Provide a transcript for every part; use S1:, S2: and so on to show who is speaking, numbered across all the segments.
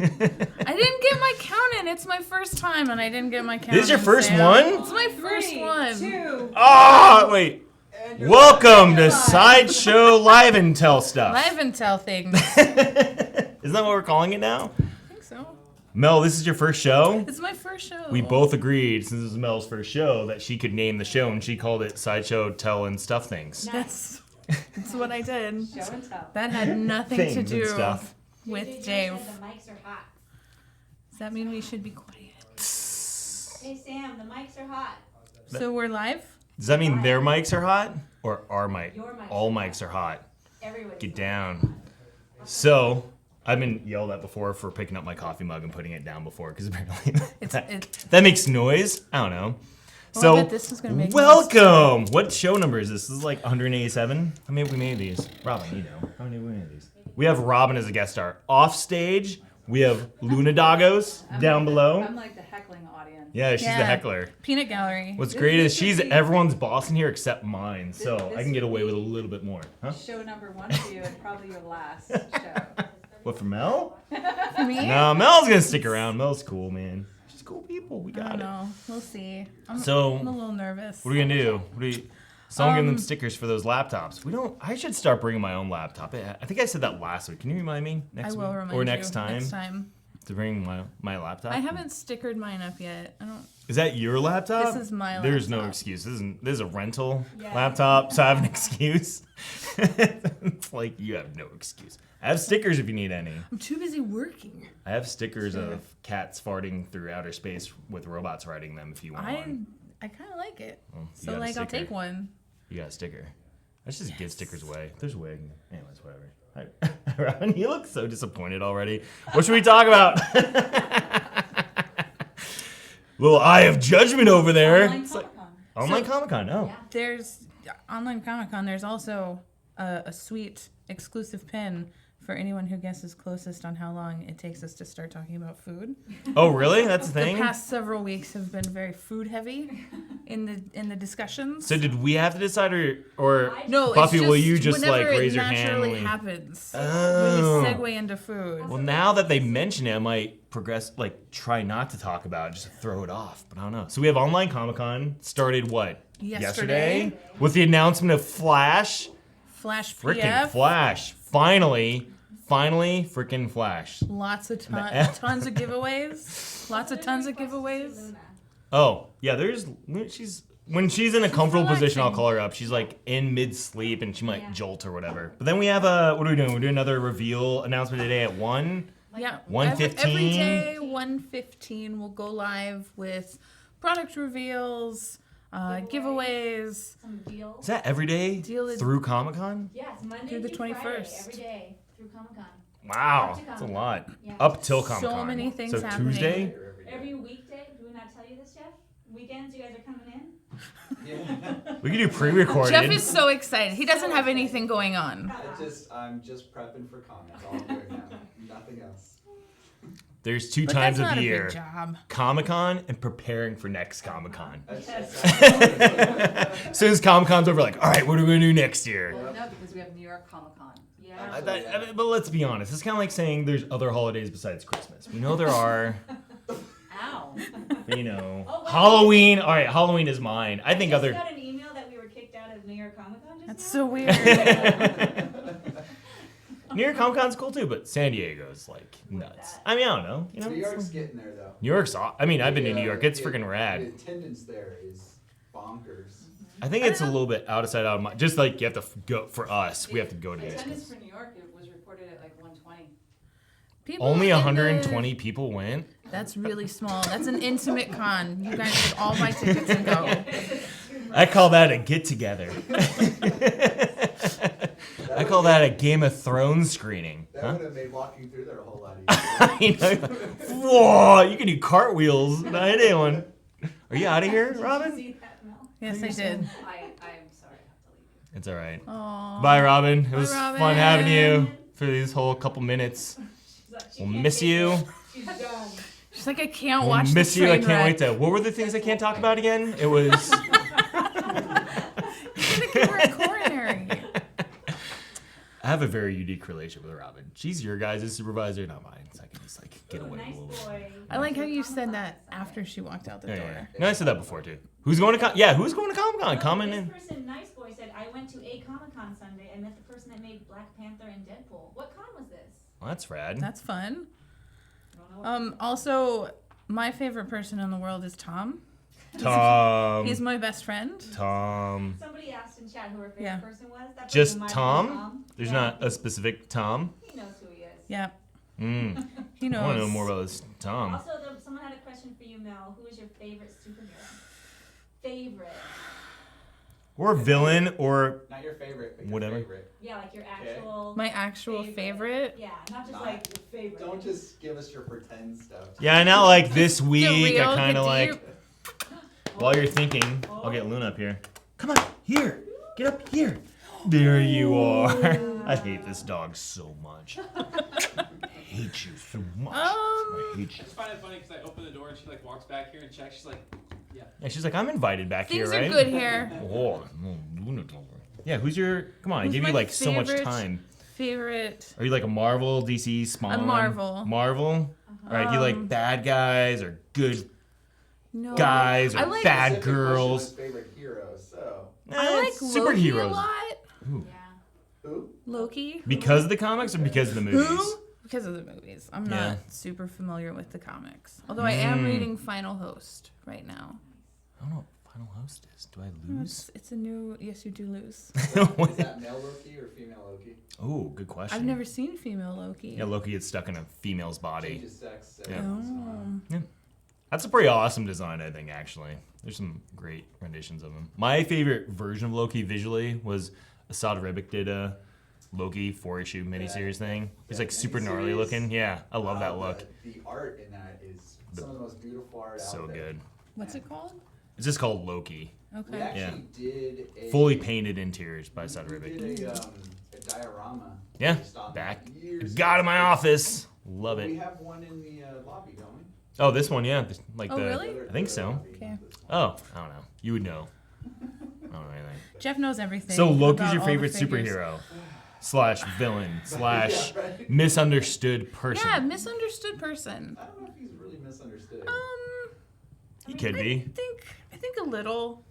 S1: I didn't get my count in. It's my first time, and I didn't get my count in.
S2: This is your first one?
S1: It's my first one.
S3: 2.
S2: Oh, wait. Welcome to Sideshow Live and Tell stuff.
S1: Live and Tell things.
S2: Isn't that what we're calling it now?
S1: I think so.
S2: Mel, this is your first show?
S1: It's my first show.
S2: We both agreed, since this is Mel's first show, that she could name the show, and she called it Sideshow, Tell, and Stuff Things.
S1: That's what I did.
S3: Show and tell.
S1: That had nothing
S2: Things
S1: to
S2: and
S1: do
S2: stuff.
S1: with Dave.
S4: The mics are hot.
S1: Does that mean we should be quiet?
S4: Hey Sam, the mics are hot.
S1: So we're live?
S2: Does that mean their mics are hot? Or our mic?
S4: Your mics
S2: All
S4: are
S2: mics are hot.
S4: Everyone's
S2: Get down. So, I've been yelled at before for picking up my coffee mug and putting it down before, because apparently that makes noise. I don't know.
S1: Well, I bet this is gonna make
S2: welcome! What show number is this? This is like 187? How many have we made these? Robin, you know. How many have we made these? We have Robin as a guest star. Off stage, we have Luna Dagos down below.
S3: I'm like the heckling audience.
S2: Yeah, she's the heckler.
S1: Peanut gallery.
S2: What's great is she's everyone's boss in here except mine, so
S3: This
S2: I can get
S3: would
S2: away with a
S3: be-
S2: little bit more. Huh?
S3: Show number 1 for you and probably your last show.
S2: What, for Mel?
S1: For me?
S2: No, Mel's gonna stick around. Mel's cool, man. She's cool people. We
S1: I
S2: got
S1: don't
S2: it.
S1: know. We'll see. I'm a little nervous.
S2: What are we gonna do? So I'm getting them stickers for those laptops. I should start bringing my own laptop. I think I said that last week. Can you remind me next
S1: I
S2: week?
S1: will remind
S2: or
S1: you
S2: next time
S1: Next time.
S2: to bring my laptop?
S1: I haven't stickered mine up yet. I don't.
S2: Is that your laptop?
S1: This is my
S2: There's no
S1: laptop.
S2: excuse. This is a rental laptop, so I have an excuse. It's like you have no excuse. I have stickers if you need any.
S1: I'm too busy working.
S2: I have stickers of cats farting through outer space with robots riding them if you want one.
S1: I kind of like it.
S2: Well, you
S1: So
S2: got a
S1: like I'll
S2: sticker.
S1: take one.
S2: You got a sticker. Let's just give stickers away. There's a way. Anyways, whatever. Hi, Robin, you look so disappointed already. What should we talk about? Little eye of judgment over there.
S3: Online
S2: It's like-
S3: Comic-Con.
S2: Online Comic-Con, oh.
S4: Yeah.
S1: There's online Comic-Con. There's also a sweet exclusive pin for anyone who guesses closest on how long it takes us to start talking about food.
S2: Oh, really? That's the thing?
S1: The past several weeks have been very food heavy in the discussions.
S2: So did we have to decide or
S1: No,
S2: Buffy,
S1: it's
S2: will you just
S1: whenever
S2: like raise your hand?
S1: It naturally
S2: when we-
S1: happens
S2: Oh.
S1: when we segue into food.
S2: Well, now that they mention it, I might progress, like try not to talk about it, just to throw it off. But I don't know. So we have online Comic-Con. Started what?
S1: Yesterday.
S2: With the announcement of Flash.
S1: Flash
S2: Freaking
S1: PF.
S2: Flash. Finally, freaking Flash.
S1: Lots of tons of giveaways. Lots of tons of giveaways.
S2: Oh, yeah, when she's in a comfortable position, I'll
S1: relaxing.
S2: call her up. She's like in mid-sleep and she might jolt or whatever. But then we have what are we doing? We're doing another reveal announcement today at 1.
S1: Yeah.
S2: 1:15?
S1: Every day, 1:15, we'll go live with product reveals, giveaways.
S4: Some deals.
S2: Is that every day
S1: Deal is-
S2: through Comic-Con?
S4: Yes, Monday
S1: Through the
S4: through Friday,
S1: 21st.
S4: every day through Comic-Con.
S2: Wow,
S4: Up to
S2: that's a
S4: Comic-Con.
S2: lot.
S4: Yeah.
S2: Up till Comic-Con.
S1: So many things
S2: So
S1: happening.
S2: Tuesday?
S4: Every weekday. Do we not tell you this, Jeff? Weekends, you guys are coming in.
S2: We can do pre-recorded.
S1: Jeff is so excited. He doesn't have anything going on.
S5: I'm just prepping for comments. All I'm doing now. Nothing else.
S2: There's 2
S1: But
S2: times
S1: that's
S2: of
S1: not
S2: the
S1: a
S2: year.
S1: big job.
S2: Comic-Con and preparing for next Comic-Con.
S5: That's
S2: As soon as Comic-Con's over, like, all right, what are we going to do next year?
S3: Well, no, because we have New York Comic Con.
S4: Yeah.
S2: But let's be honest. It's kind of like saying there's other holidays besides Christmas. We know there are,
S3: Ow.
S2: but, you know.
S4: Oh, wow.
S2: Halloween. All right, Halloween is mine. I think
S4: just
S2: other...
S4: got an email that we were kicked out of New York Comic-Con just
S1: That's
S4: now.
S1: so weird.
S2: New York Comic-Con's cool too, but San Diego's like nuts. I mean, I don't know. You know,
S5: New
S2: it's
S5: York's
S2: like-
S5: getting there though.
S2: New York's. I mean, I've been to New York. It's
S5: The-
S2: freaking
S5: The
S2: rad.
S5: attendance there is bonkers.
S2: I think it's a little bit out of my. Just like you have to go for us. We have to go to these.
S3: Attendance for New York, it was reported at like 120.
S1: People
S2: Only
S1: in
S2: 120 people went.
S1: That's really small. That's an intimate con. You guys should all buy tickets and go.
S2: I call that a get together. I call that a Game of Thrones screening.
S5: That
S2: Huh?
S5: would have made walking through there a whole lot easier.
S2: You know, whoa! You can do cartwheels. Not hit anyone. Are you out of here, Robin?
S4: See that, Mel?
S1: Yes, I did.
S3: I am sorry, I have to leave you.
S2: It's all right.
S1: Aww.
S2: Bye, Robin. It was
S1: Robin.
S2: fun having you for these whole couple minutes.
S4: She's like, she
S2: We'll
S4: can't
S2: miss
S4: take
S2: you.
S4: it. She's done.
S1: She's like, I can't
S2: We'll
S1: watch
S2: miss
S1: the
S2: you. I
S1: train
S2: can't
S1: wreck.
S2: wait to. What were the things I can't talk about again? It was.
S1: You're gonna give her a coronary.
S2: I have a very unique relationship with Robin. She's your guys' supervisor, not mine. So I can just like get
S4: Ooh,
S2: away
S4: nice
S2: a little bit.
S4: boy.
S1: I like how you
S4: Comic-Con
S1: said that
S4: Sunday.
S1: after she walked out the
S2: Yeah,
S1: door.
S2: yeah. No, I said that before too. Who's going to who's going to Comic-Con?
S4: Well,
S2: Comment
S4: this
S2: in.
S4: person, nice boy, said, I went to a Comic-Con Sunday. I met the person that made Black Panther and Deadpool. What con was this?
S2: Well, that's rad.
S1: That's fun.
S3: I don't know what
S1: Also, my favorite person in the world is Tom.
S2: Tom.
S1: He's my best friend.
S2: Tom.
S4: Somebody asked in chat who her favorite
S1: Yeah.
S4: person was. That
S2: Just
S4: person might be
S2: Tom? There's
S4: Yeah.
S2: not a specific Tom.
S4: He knows who he is.
S1: Yeah,
S2: Mm.
S1: he
S2: I
S1: knows.
S2: want to know more about this Tom.
S4: Also, someone had a question for you, Mel. Who is your favorite superhero? Favorite.
S2: Or villain, or
S5: Not your favorite, but your
S2: Whatever.
S5: favorite.
S4: Yeah, like your actual.
S1: My actual favorite.
S4: Yeah, not just
S5: Not-
S4: like your favorite.
S5: Don't just give us your pretend stuff.
S2: yeah, not like this week.
S1: real,
S2: I kind
S1: get
S2: of like.
S1: deep.
S2: While you're thinking, I'll get Luna up here. Come on, here. Get up here. There you are. I hate this dog so much. I hate you so much. I hate
S6: I
S2: you.
S6: just find it funny because I open the door and she like walks back here and checks. She's like, yeah.
S2: Yeah, she's like, I'm invited back
S1: Things
S2: here,
S1: are
S2: right?
S1: good here.
S2: Oh, no, Luna don't worry. Yeah, who's your? Come on, I
S1: Who's
S2: give you
S1: my
S2: like so much
S1: favorite-
S2: time.
S1: Favorite.
S2: Are you like a Marvel, DC, Spawn?
S1: A Marvel.
S2: Marvel. All right, do you like bad guys or good
S1: No.
S2: guys or
S1: I like-
S2: bad
S5: Specific question
S2: girls?
S5: was favorite hero, so.
S1: I like Loki a
S2: superheroes.
S1: lot.
S2: Ooh.
S3: Yeah.
S5: Who?
S1: Loki.
S2: Because of the comics or because of the movies?
S1: Who? Because of the movies. I'm not
S2: Yeah.
S1: super familiar with the comics. Although I am
S2: Mm.
S1: reading Final Host right now.
S2: I don't know what Final Host is. Do I lose?
S1: It's a new. Yes, you do lose.
S5: Is that male Loki or female Loki?
S2: Oh, good question.
S1: I've never seen female Loki.
S2: Yeah, Loki gets stuck in a female's body.
S5: Changes sex.
S2: Yeah.
S1: Oh.
S2: That's a pretty awesome design, I think, actually. There's some great renditions of him. My favorite version of Loki visually was Asad Ribic did a Loki 4-issue miniseries thing. He's like super gnarly
S5: miniseries.
S2: looking. Yeah, I love that look.
S5: The art in that is some of the most beautiful art
S2: So
S5: out there.
S2: good.
S1: What's it called?
S2: It's just called Loki.
S5: We
S1: Okay.
S5: actually did a
S2: Fully painted interiors by Asad
S5: We
S2: Ribic.
S5: did a diorama.
S2: Yeah,
S5: based on
S2: back.
S5: that years
S2: Got in my
S5: ago.
S2: office. Love
S5: We
S2: it.
S5: have one in the lobby, don't we?
S2: Oh, this one, yeah. Like
S1: Oh,
S2: the.
S1: really?
S5: Other-
S2: I think
S5: other
S2: so.
S5: lobby,
S1: Okay.
S5: not this one.
S2: Oh, I don't know. You would know. I don't know anything.
S1: Jeff knows everything.
S2: So Loki's
S1: about
S2: your
S1: all the
S2: favorite
S1: figures.
S2: superhero slash villain slash
S5: Yeah, right.
S2: misunderstood person.
S1: Yeah, misunderstood person.
S5: I don't know if he's really misunderstood.
S2: He could be.
S1: I think a little.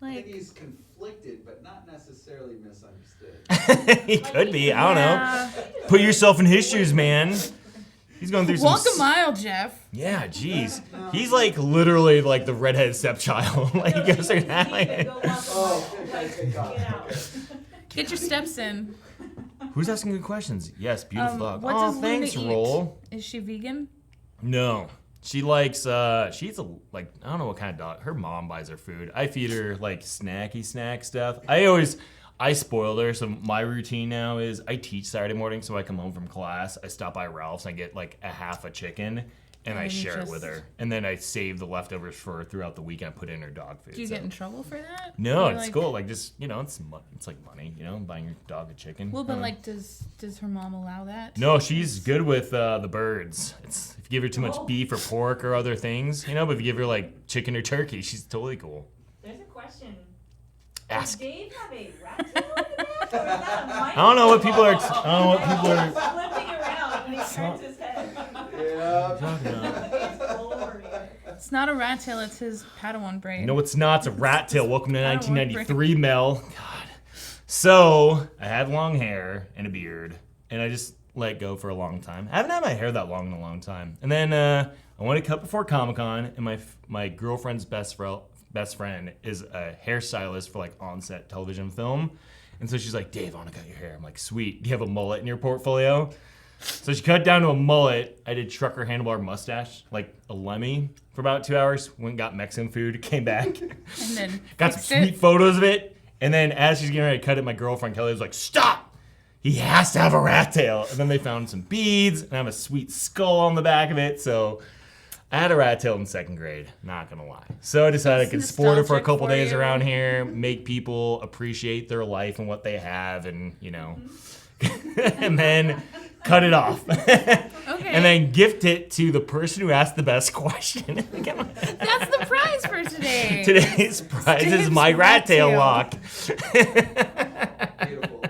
S5: I think
S1: Like.
S5: he's conflicted, but not necessarily misunderstood.
S2: He could be. I don't know.
S1: Yeah.
S2: Put yourself in his shoes, man. He's going through some.
S1: Walk a mile, Jeff.
S2: Yeah, jeez. He's like literally like the redheaded stepchild. Like he goes through that.
S5: Oh, okay, thank God.
S4: Get out.
S5: Okay.
S1: Get your steps in.
S2: Who's asking good questions? Yes, beautiful dog.
S1: What
S2: Oh,
S1: does Luna
S2: thanks,
S1: eat?
S2: Roll.
S1: Is she vegan?
S2: No. She likes she eats a like I don't know what kind of dog. Her mom buys her food. I feed her like snacky snack stuff. I spoiled her, so my routine now is I teach Saturday morning, so I come home from class, I stop by Ralph's, I get like a half a chicken, and I
S1: And you
S2: share it
S1: just-
S2: with her. And then I save the leftovers for her throughout the week and I put it in her dog food.
S1: Do you
S2: so.
S1: get in trouble for that?
S2: No,
S1: Or,
S2: it's
S1: like-
S2: cool. Like just it's like money, buying your dog a chicken.
S1: Well,
S2: I
S1: but
S2: don't know.
S1: like, does her mom allow that?
S2: No, she's good with the birds. It's if you give her too much beef or pork or other things, but if you give her like chicken or turkey, she's totally cool.
S4: There's a question.
S2: Ask.
S4: Does Dave have a rat tail in the back, or is that a mic?
S2: I don't know what people are. I don't know what people are
S4: Flipping around when he turns his head.
S5: Yeah.
S2: talking about.
S4: It's glory.
S1: It's not a rat tail. It's his Padawan braid.
S2: No, it's not. It's a rat tail. Welcome to
S1: I don't want
S2: 1993, Mel. God. So I had long hair and a beard, and I just let go for a long time. I haven't had my hair that long in a long time. And then I went to cut before Comic-Con, and my girlfriend's best friend is a hairstylist for like on-set television film. And so she's like, Dave, I want to cut your hair. I'm like, sweet. Do you have a mullet in your portfolio? So she cut down to a mullet. I did trucker handlebar mustache, like a Lemmy, for about 2 hours. Went and got Mexican food, came back.
S1: And then
S2: Got some
S1: fixed
S2: sweet
S1: it.
S2: photos of it. And then as she's getting ready to cut it, my girlfriend Kelly was like, stop! He has to have a rat tail. And then they found some beads, and I have a sweet skull on the back of it. So I had a rat tail in 2nd grade, not gonna lie. So I decided I
S1: It's
S2: could sport it for a
S1: nostalgic
S2: couple
S1: for
S2: days
S1: you.
S2: around here, make people appreciate their life and what they have, and and then cut it off.
S1: Okay.
S2: And then gift it to the person who asked the best question.
S1: That's the prize for today.
S2: Today's prize is
S1: Dave's
S2: my rat tail
S1: rat tail.
S2: lock.
S5: Beautiful.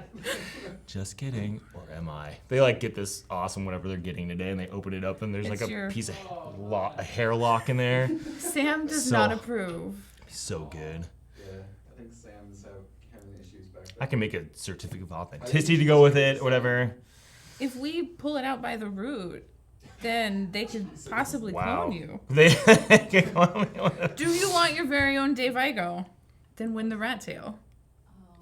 S2: just kidding, or am I? They like get this awesome whatever they're getting today, and they open it up, and there's
S1: It's
S2: like a
S1: your-
S2: piece of a hair lock in there.
S1: Sam does
S2: So-
S1: not approve.
S2: So good.
S5: Yeah, I think Sam's having issues back there.
S2: I can make a certificate of authenticity to go with it, whatever.
S1: If we pull it out by the root, then they could possibly
S2: Wow.
S1: clone you.
S2: They can call me.
S1: Do you want your very own Dave Igo? Then win the rat tail.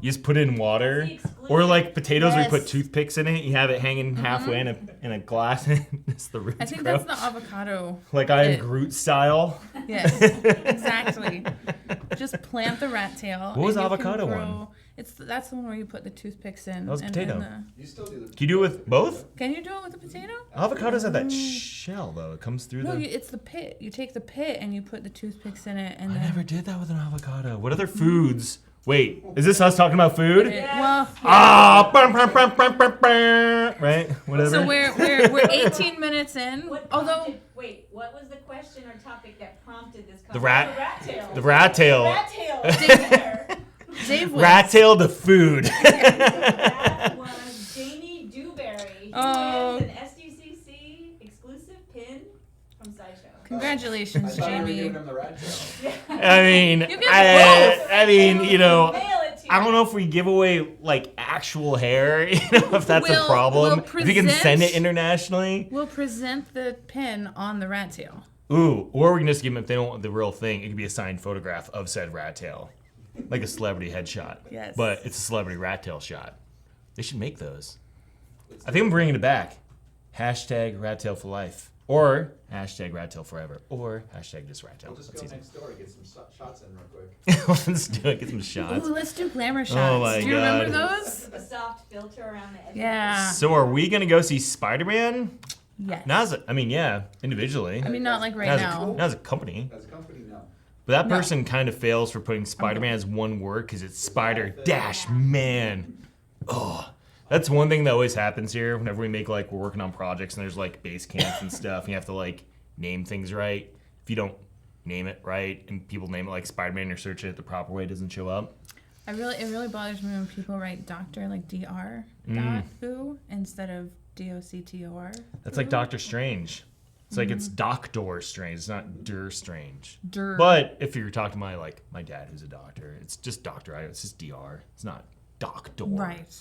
S2: You just put it in water,
S4: That's the exclusive.
S2: or like potatoes, where you put
S1: Yes.
S2: toothpicks in it. You have it hanging halfway in a glass, and it's the roots
S1: I think
S2: grow.
S1: that's the avocado.
S2: Like I am
S1: it.
S2: Groot style.
S1: Yes, exactly. Just plant the rat tail.
S2: What was
S1: and you can
S2: avocado
S1: grow-
S2: one?
S1: That's the one where you put the toothpicks in.
S2: That was potato.
S5: You still do the.
S2: Can you do it with both?
S1: Can you do it with a potato?
S2: Avocados have that shell though. It comes through
S1: No,
S2: the.
S1: it's the pit. You take the pit and you put the toothpicks in it, and
S2: I
S1: then.
S2: never did that with an avocado. What other foods? Wait, is this us talking about food?
S1: Well,
S2: Ah, right? Whatever.
S1: so we're 18 minutes in.
S4: What
S1: Although
S4: prompted, wait, what was the question or topic that prompted this?
S2: The rat-
S4: tail.
S2: the rat tail.
S4: Rat tail. Dinner.
S1: Dave wins.
S2: Rat tail to food.
S4: That was Jamie Dewberry. He
S1: Oh.
S4: wins an SDCC exclusive pin from Sideshow.
S1: Congratulations,
S5: I thought you were
S1: Jamie.
S5: giving him the rat tail.
S2: I mean,
S1: You get both.
S2: I mean, you know,
S4: Mail it to you.
S2: I don't know if we give away like actual hair, you know, if that's a
S1: We'll-
S2: problem.
S1: we'll
S2: If you can send it
S1: present-
S2: internationally.
S1: We'll present the pin on the rat tail.
S2: Ooh, or we can just give them, if they don't want the real thing, it could be a signed photograph of said rat tail. Like a celebrity headshot.
S1: Yes.
S2: But it's a celebrity rat tail shot. They should make those. I think I'm bringing it back. Hashtag rat tail for life. Or hashtag rat tail forever. Or hashtag just rat tail.
S5: We'll just
S2: That's
S5: go
S2: easy.
S5: next door and get some shots in real quick.
S2: Let's do it. Get some shots.
S1: Ooh, let's do glamour shots.
S2: my
S1: do you remember
S2: God.
S1: those?
S4: The soft filter around the edge.
S1: Yeah.
S2: So are we going to go see Spider-Man?
S1: Yes.
S2: Not as a, I mean, yeah, individually.
S1: I mean, not like right
S2: Not as a-
S1: now.
S2: not as a company.
S5: As a company, no.
S2: But that
S1: No.
S2: person kind of fails for putting Spider-Man as one word because it's Spider-Man. Oh, that's one thing that always happens here. Whenever we make like we're working on projects and there's like base camps and stuff, and you have to like name things right. If you don't name it right and people name it like Spider-Man or search it the proper way, it doesn't show up.
S1: It really bothers me when people write doctor like Dr. Who instead of DOCTOR.
S2: That's like Doctor Strange. It's like it's Doctor Strange. It's not Der Strange.
S1: Der.
S2: But if you're talking to my dad who's a doctor, it's just Doctor. It's just Dr. It's not Doctor.
S1: Right.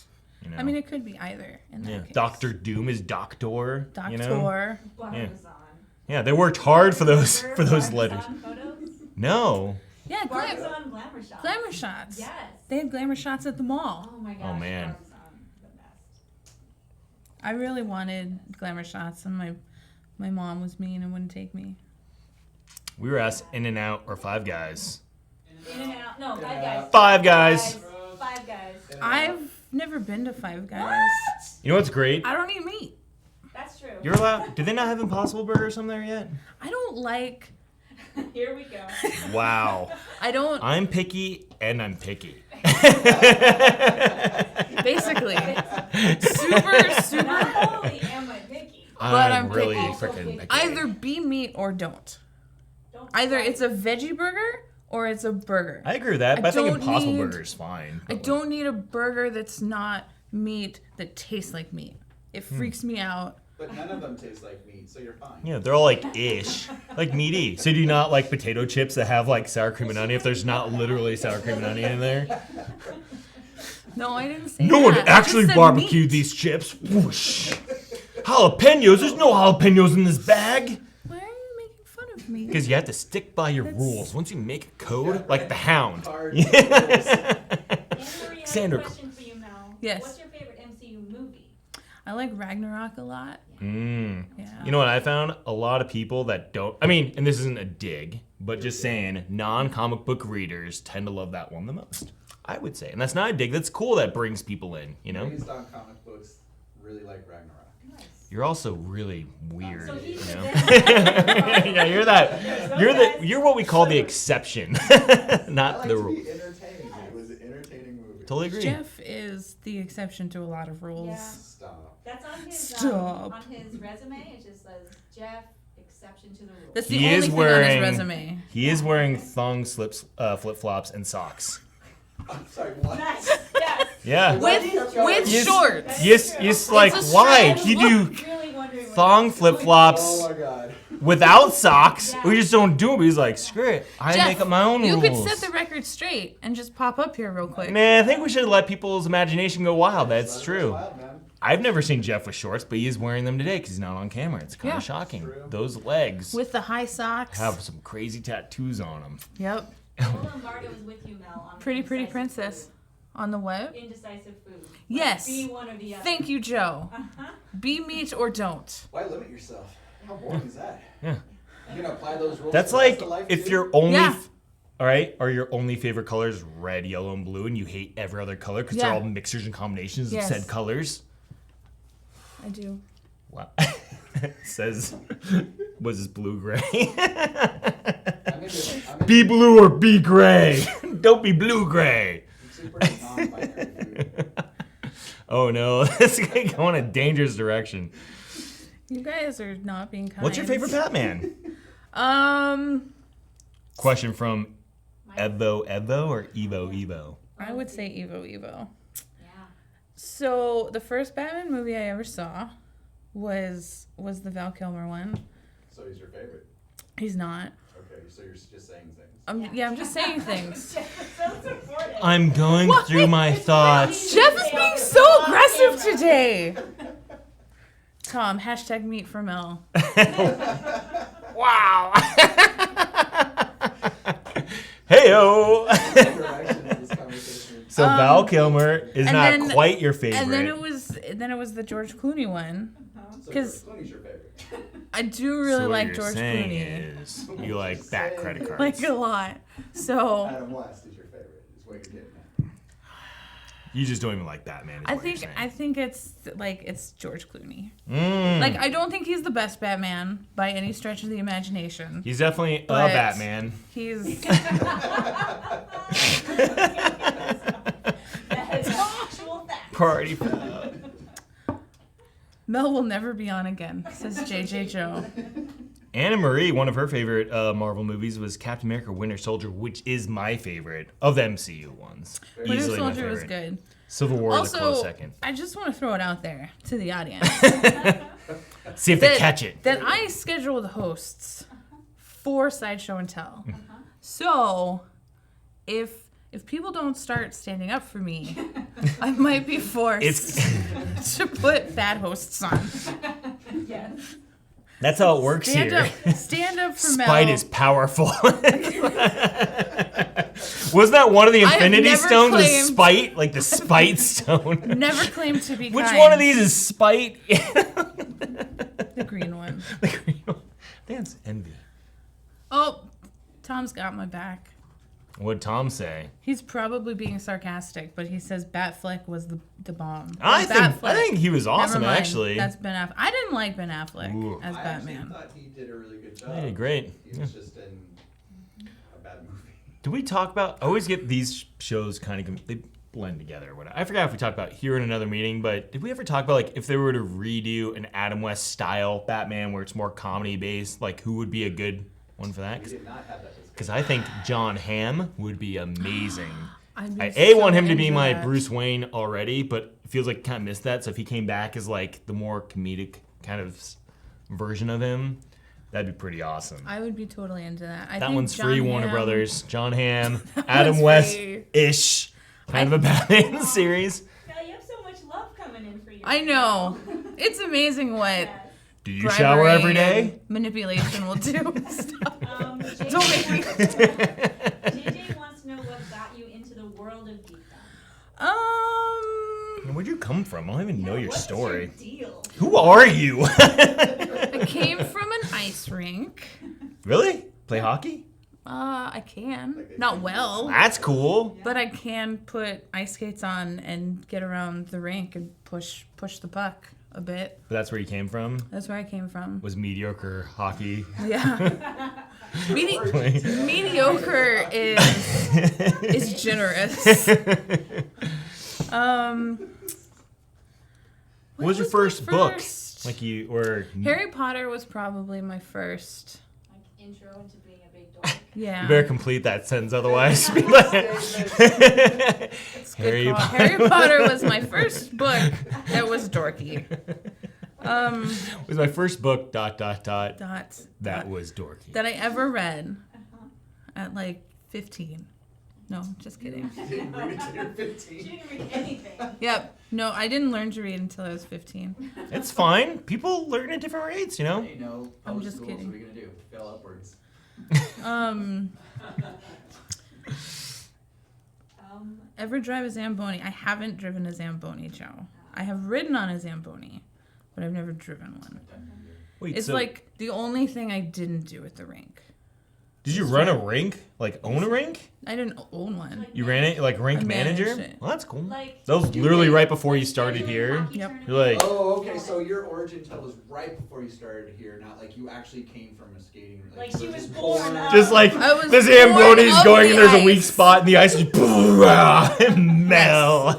S2: You know?
S1: I mean, it could be either in that
S2: yeah.
S1: case.
S2: Doctor Doom is Doctor.
S1: Doctor.
S2: You know?
S4: Barbizon.
S2: Yeah, they worked hard for those
S4: Barbizon
S2: letters.
S4: Photos?
S2: No.
S1: Yeah,
S4: Barbizon glamour shots.
S1: glamour shots.
S4: Yes.
S1: They had glamour shots at the mall.
S4: Oh my gosh.
S2: man.
S4: Barbizon, the best.
S1: I really wanted glamour shots, and my mom was mean and wouldn't take me.
S2: We were asked In-N-Out or Five Guys.
S4: In and out. No, Five Guys.
S2: Five Guys.
S4: Five Guys.
S1: I've never been to Five Guys.
S4: What?
S2: You know what's great?
S1: I don't eat meat.
S4: That's true.
S2: You're allowed. Do they not have Impossible Burger or something there yet?
S1: I don't like.
S4: Here we go.
S2: Wow.
S1: I don't.
S2: I'm picky and I'm picky.
S1: Basically, super.
S4: Not only am I picky,
S1: But I'm
S2: really
S1: picky.
S2: freaking picky.
S1: Either be meat or don't.
S4: don't
S1: Either
S4: fight.
S1: it's a veggie burger or it's a burger.
S2: I agree with that,
S1: I
S2: but I think
S1: don't
S2: Impossible
S1: need-
S2: Burger is fine.
S1: I don't need a burger that's not meat that tastes like meat. It freaks me out.
S5: But none of them taste like meat, so you're fine.
S2: Yeah, they're all like ish, like meaty. So do you not like potato chips that have like sour cream and onion if there's not literally sour cream and onion in there?
S1: No, I didn't say
S2: No one
S1: that. I just
S2: actually
S1: said
S2: barbecued
S1: meat.
S2: these chips. Whoosh. Jalapenos. There's no jalapenos in this bag.
S1: Why are you making fun of me?
S2: Because you have to stick by your rules. Once you make a code,
S5: Yeah,
S2: like the Hound.
S5: Hard
S2: Yeah.
S4: Anne-Marie, I have
S2: Sandra-
S4: a question for you, Mel.
S1: Yes.
S4: What's your favorite MCU movie?
S1: I like Ragnarok a lot.
S2: Mm.
S1: Yeah.
S2: You know what I found? A lot of people that don't, I mean, and this isn't a dig, but just saying, non-comic book readers tend to love that one the most. I would say. And that's not a dig. That's cool that brings people in, you know?
S5: Raised on comic books, really like Ragnarok.
S4: Nice.
S2: You're also really weird,
S4: So he's
S2: you
S4: the
S2: know?
S4: best.
S2: Yeah, you're that. You're what we call the exception,
S5: I
S2: not
S5: like
S2: the
S5: to
S2: rule.
S5: be entertaining. It was an entertaining movie.
S2: Totally agree.
S1: Jeff is the exception to a lot of rules.
S4: Yeah.
S5: Stop.
S4: That's on his
S1: Stop.
S4: on his resume. It just says Jeff, exception to the rule.
S1: That's the
S2: He
S1: only
S2: is
S1: thing
S2: wearing.
S1: on his resume.
S2: He is wearing thong slips, flip flops, and socks.
S5: I'm sorry, what?
S4: Nice. Yes.
S2: Yeah.
S1: With
S2: Yes.
S1: shorts.
S2: Yes, like,
S1: a
S2: why?
S1: stretch
S2: You do
S4: Really wondering what
S2: thong
S4: that's going
S2: flip-flops
S5: Oh my god.
S2: without socks. We just don't do them. He's like, screw it. I
S1: Jeff,
S2: make up my own
S1: you
S2: rules.
S1: could set the record straight and just pop up here real quick.
S2: Man, I think we should let people's imagination go wild. That's true.
S5: Wild, man.
S2: I've never seen Jeff with shorts, but he is wearing them today because he's not on camera. It's kind
S1: Yeah.
S2: of shocking.
S5: True.
S2: Those legs
S1: With the high socks.
S2: have some crazy tattoos on them.
S1: Yep.
S4: Lola Lombardo was with you, Mel, on
S1: Pretty
S4: Indecisive
S1: princess.
S4: Food.
S1: On the what?
S4: Indecisive food. Like,
S1: Yes.
S4: Be one or the other.
S1: Thank you, Joe.
S4: Uh-huh.
S1: Be meat or don't.
S5: Why limit yourself? How boring is that?
S2: Yeah.
S5: You gonna apply those rules.
S2: That's
S5: to the rest
S2: like
S5: of life,
S2: if
S5: too?
S2: your only,
S1: Yeah.
S2: all right, are your only favorite colors red, yellow, and blue, and you hate every other color because they're
S1: Yeah.
S2: all mixtures and combinations
S1: Yes.
S2: of said colors.
S1: I do.
S2: Wow. Says, was this blue gray?
S5: I'm
S2: Be blue or be gray. Don't be blue gray.
S5: super non-binary food.
S2: Oh no, this is going to go in a dangerous direction.
S1: You guys are not being kind.
S2: What's your favorite Batman? Question from Evo or Evo?
S1: I would say Evo.
S4: Yeah.
S1: So the first Batman movie I ever saw was the Val Kilmer one.
S5: So he's your favorite.
S1: He's not.
S5: Okay, so you're just saying things.
S1: I'm just saying things.
S4: So supportive.
S2: I'm going through my thoughts.
S1: Jeff is being so aggressive today. Tom, hashtag meat for Mel.
S2: Wow. Heyo.
S5: Interaction in this conversation.
S2: So Val Kilmer is
S1: and
S2: not
S1: then-
S2: quite your favorite.
S1: And then it was the George Clooney one.
S5: So
S1: 'Cause-
S5: Clooney's your favorite.
S1: I do
S2: So
S1: really
S2: what
S1: like
S2: you're
S1: George
S2: saying
S1: Clooney.
S2: is you like that credit cards.
S1: Like a lot. So
S5: Adam West is your favorite. Is what you're getting at.
S2: You just don't even like Batman. Is
S1: I
S2: what you're
S1: think it's George Clooney.
S2: saying.
S1: Like I don't think he's the best Batman by any stretch of the imagination.
S2: He's definitely a
S1: But-
S2: Batman.
S1: He's
S4: That is actual fact.
S2: Party.
S1: Mel will never be on again, says JJ Joe.
S2: Anna Marie, one of her favorite Marvel movies was Captain America: Winter Soldier, which is my favorite of the MCU ones.
S1: Winter
S2: Easily my
S1: Soldier was
S2: favorite.
S1: good.
S2: Civil War is a
S1: Also,
S2: close second.
S1: I just want to throw it out there to the audience
S2: See if they catch it.
S1: that I schedule the hosts for Sideshow and Tell. So, if people don't start standing up for me, I might be forced
S2: It's
S1: to put bad hosts on.
S4: Yes.
S2: that's how it works
S1: Stand
S2: here.
S1: stand up for Mel.
S2: Spite is powerful. Wasn't that one of the
S1: I have
S2: Infinity
S1: never
S2: Stones? Was
S1: claimed-
S2: Spite, like the Spite Stone.
S1: Never claimed to be
S2: Which
S1: kind.
S2: one of these is Spite?
S1: The green one.
S2: The green one. I think it's Envy.
S1: Oh, Tom's got my back.
S2: What'd Tom say?
S1: He's probably being sarcastic, but he says Batfleck was the bomb.
S2: I
S1: Batfleck.
S2: think he was
S1: Never
S2: awesome,
S1: mind.
S2: actually.
S1: That's Ben Affleck. I didn't like Ben Affleck
S2: Ooh.
S1: as
S5: I
S1: Batman.
S5: actually thought he did a really good job.
S2: Hey, great.
S5: He was just in a bad movie.
S2: Do we talk about? I always get these shows kind of they blend together. Or whatever. I forgot if we talked about here in another meeting, but did we ever talk about like if they were to redo an Adam West style Batman where it's more comedy based, like who would be a good one for that?
S5: We did not have that discussion.
S2: Because I think John Hamm would be amazing.
S1: I'd be
S2: I want
S1: so
S2: him to be
S1: into
S2: my
S1: that.
S2: Bruce Wayne already, but it feels like I kind of missed that. So if he came back as like the more comedic kind of version of him, that'd be pretty awesome.
S1: I would be totally into that. I
S2: That
S1: think
S2: one's
S1: John
S2: free, Warner
S1: Hamm-
S2: Brothers. John Hamm, Adam
S1: one's
S2: West
S1: free.
S2: ish, kind of a Batman series.
S4: Mel, you have so much love coming in for you.
S1: I know. It's amazing what
S4: Yes.
S2: Do you shower
S1: bribery
S2: every day?
S1: and manipulation will do. Stop.
S4: JJ,
S1: Don't make me.
S4: JJ wants to know what got you into the world of geekdom.
S2: Where'd you come from? I don't even know your
S4: What's
S2: story.
S4: Your deal?
S2: Who are you?
S1: I came from an ice rink.
S2: Really? Play hockey?
S1: I can. Not well.
S2: That's cool.
S1: But I can put ice skates on and get around the rink and push the puck a bit.
S2: But that's where you came from?
S1: That's where I came from.
S2: Was mediocre hockey?
S1: Yeah. Mediocre is generous.
S2: What was your
S1: my
S2: first book?
S1: first?
S2: Like you or
S1: Harry Potter was probably my first.
S4: Like intro into being a big dork.
S1: Yeah.
S2: You better complete that sentence, otherwise. Be like,
S1: It's good
S2: Harry
S1: call.
S2: Potter.
S1: Harry Potter was my first book that was dorky.
S2: It was my first book. ...
S1: Dot.
S2: That was dorky.
S1: That I ever read at like 15. No, just kidding.
S5: You didn't read it till you're 15.
S4: She didn't read anything.
S1: Yep. No, I didn't learn to read until I was 15.
S2: It's fine. People learn at different rates, you know.
S5: Hey, no,
S1: I'm
S5: public
S1: just
S5: schools,
S1: kidding.
S5: what are you gonna do? Fail upwards.
S1: Ever drive a Zamboni? I haven't driven a Zamboni, Joe. I have ridden on a Zamboni, but I've never driven one.
S2: Wait,
S1: It's
S2: so
S1: like the only thing I didn't do at the rink.
S2: did you run a rink? Like own a rink?
S1: I didn't own one.
S2: You ran it like rink
S1: I managed
S2: manager?
S1: it.
S2: Well, that's cool.
S4: Like,
S2: That was
S4: do
S2: literally
S4: like-
S2: right before you
S4: like
S2: started
S4: scheduling
S2: here.
S4: hockey
S1: Yep.
S4: tournaments.
S2: You're like-
S5: Oh, okay. So your origin tell was right before you started here, not like you actually came from a skating.
S4: Like
S5: you
S4: she
S5: were
S4: was
S5: just
S4: born up.
S2: Just like
S1: I was
S2: the Zamboni's
S1: born
S2: going
S1: of
S2: and there's
S1: the
S2: a weak
S1: ice.
S2: spot in the ice and Mel.